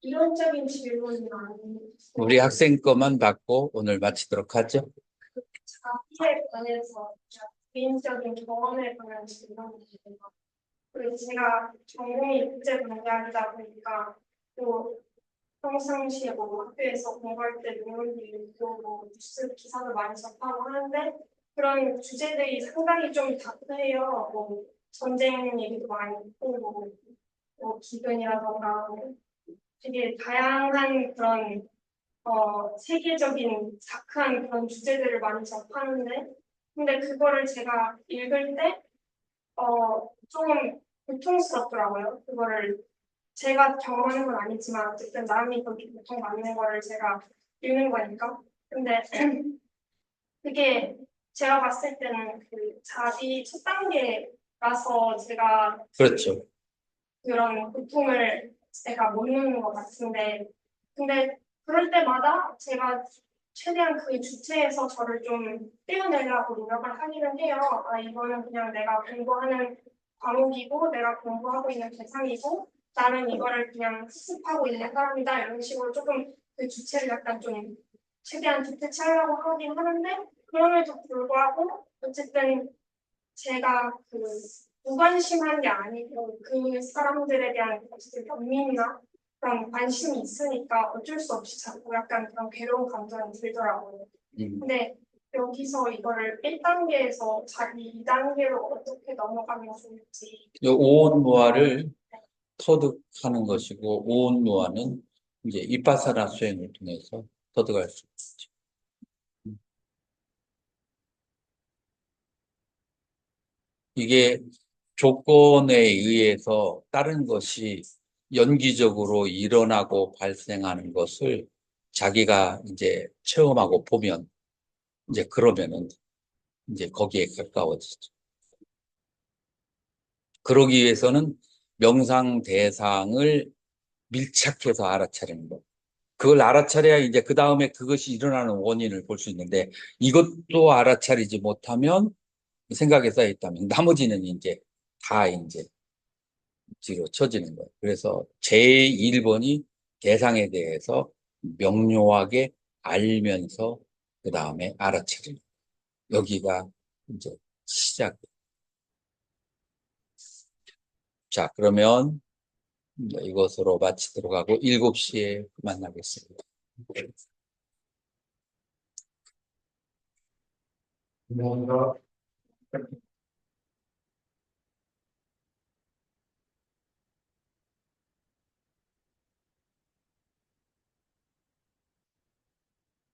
이론적인 질문이 아닌 우리 학생 것만 받고 오늘 마치도록 하죠. 자기에 관해서 개인적인 경험에 관한 질문입니다. 그리고 제가 전공이 국제 관계학이다 보니까 또 평상시에 뭐 학교에서 공부할 때 논문도 읽고 뭐 뉴스 기사도 많이 접하고 하는데 그런 주제들이 상당히 좀 다양해요. 뭐 전쟁 얘기도 많이 있고 뭐 기근이라던가 되게 다양한 그런 세계적인 다크한 그런 주제들을 많이 접하는데 근데 그거를 제가 읽을 때 좀 고통스럽더라고요. 그거를 제가 경험하는 건 아니지만 어쨌든 남이 그렇게 고통받는 거를 제가 읽는 거니까. 근데 그게 제가 봤을 때는 그 자비 첫 단계라서 제가 그렇죠. 그런 고통을 제가 못 누는 것 같은데, 근데 그럴 때마다 제가 최대한 그 주체에서 저를 좀 떼어내려고 노력을 하기는 해요. 아, 이거는 그냥 내가 공부하는 과목이고, 내가 공부하고 있는 대상이고, 나는 이거를 그냥 학습하고 있는 사람이다. 이런 식으로 조금 그 주체를 약간 좀 최대한 디테치하려고 하긴 하는데, 그럼에도 불구하고, 어쨌든 제가 그 무관심한 게 아니고 그 사람들에 대한 어쨌든 연민이나 그런 관심이 있으니까 어쩔 수 없이 자꾸 약간 그런 괴로운 감정이 들더라고요. 근데 여기서 이거를 1단계에서 자기 2단계로 어떻게 넘어가면 좋을지. 이 오온무화를 터득하는 것이고, 오온무화는 이제 이빠사나 수행을 통해서 터득할 수 있죠. 이게 조건에 의해서 다른 것이 연기적으로 일어나고 발생하는 것을 자기가 이제 체험하고 보면 이제 그러면은 이제 거기에 가까워지죠. 그러기 위해서는 명상 대상을 밀착해서 알아차리는 거. 그걸 알아차려야 이제 그 다음에 그것이 일어나는 원인을 볼 수 있는데 이것도 알아차리지 못하면 생각에 쌓여 있다면 나머지는 이제 다 이제 뒤로 쳐지는 거예요. 그래서 제1번이 대상에 대해서 명료하게 알면서 그 다음에 알아차리는 거예요. 여기가 이제 시작. 자, 그러면 이것으로 마치도록 하고 7시에 만나겠습니다. 감사합니다.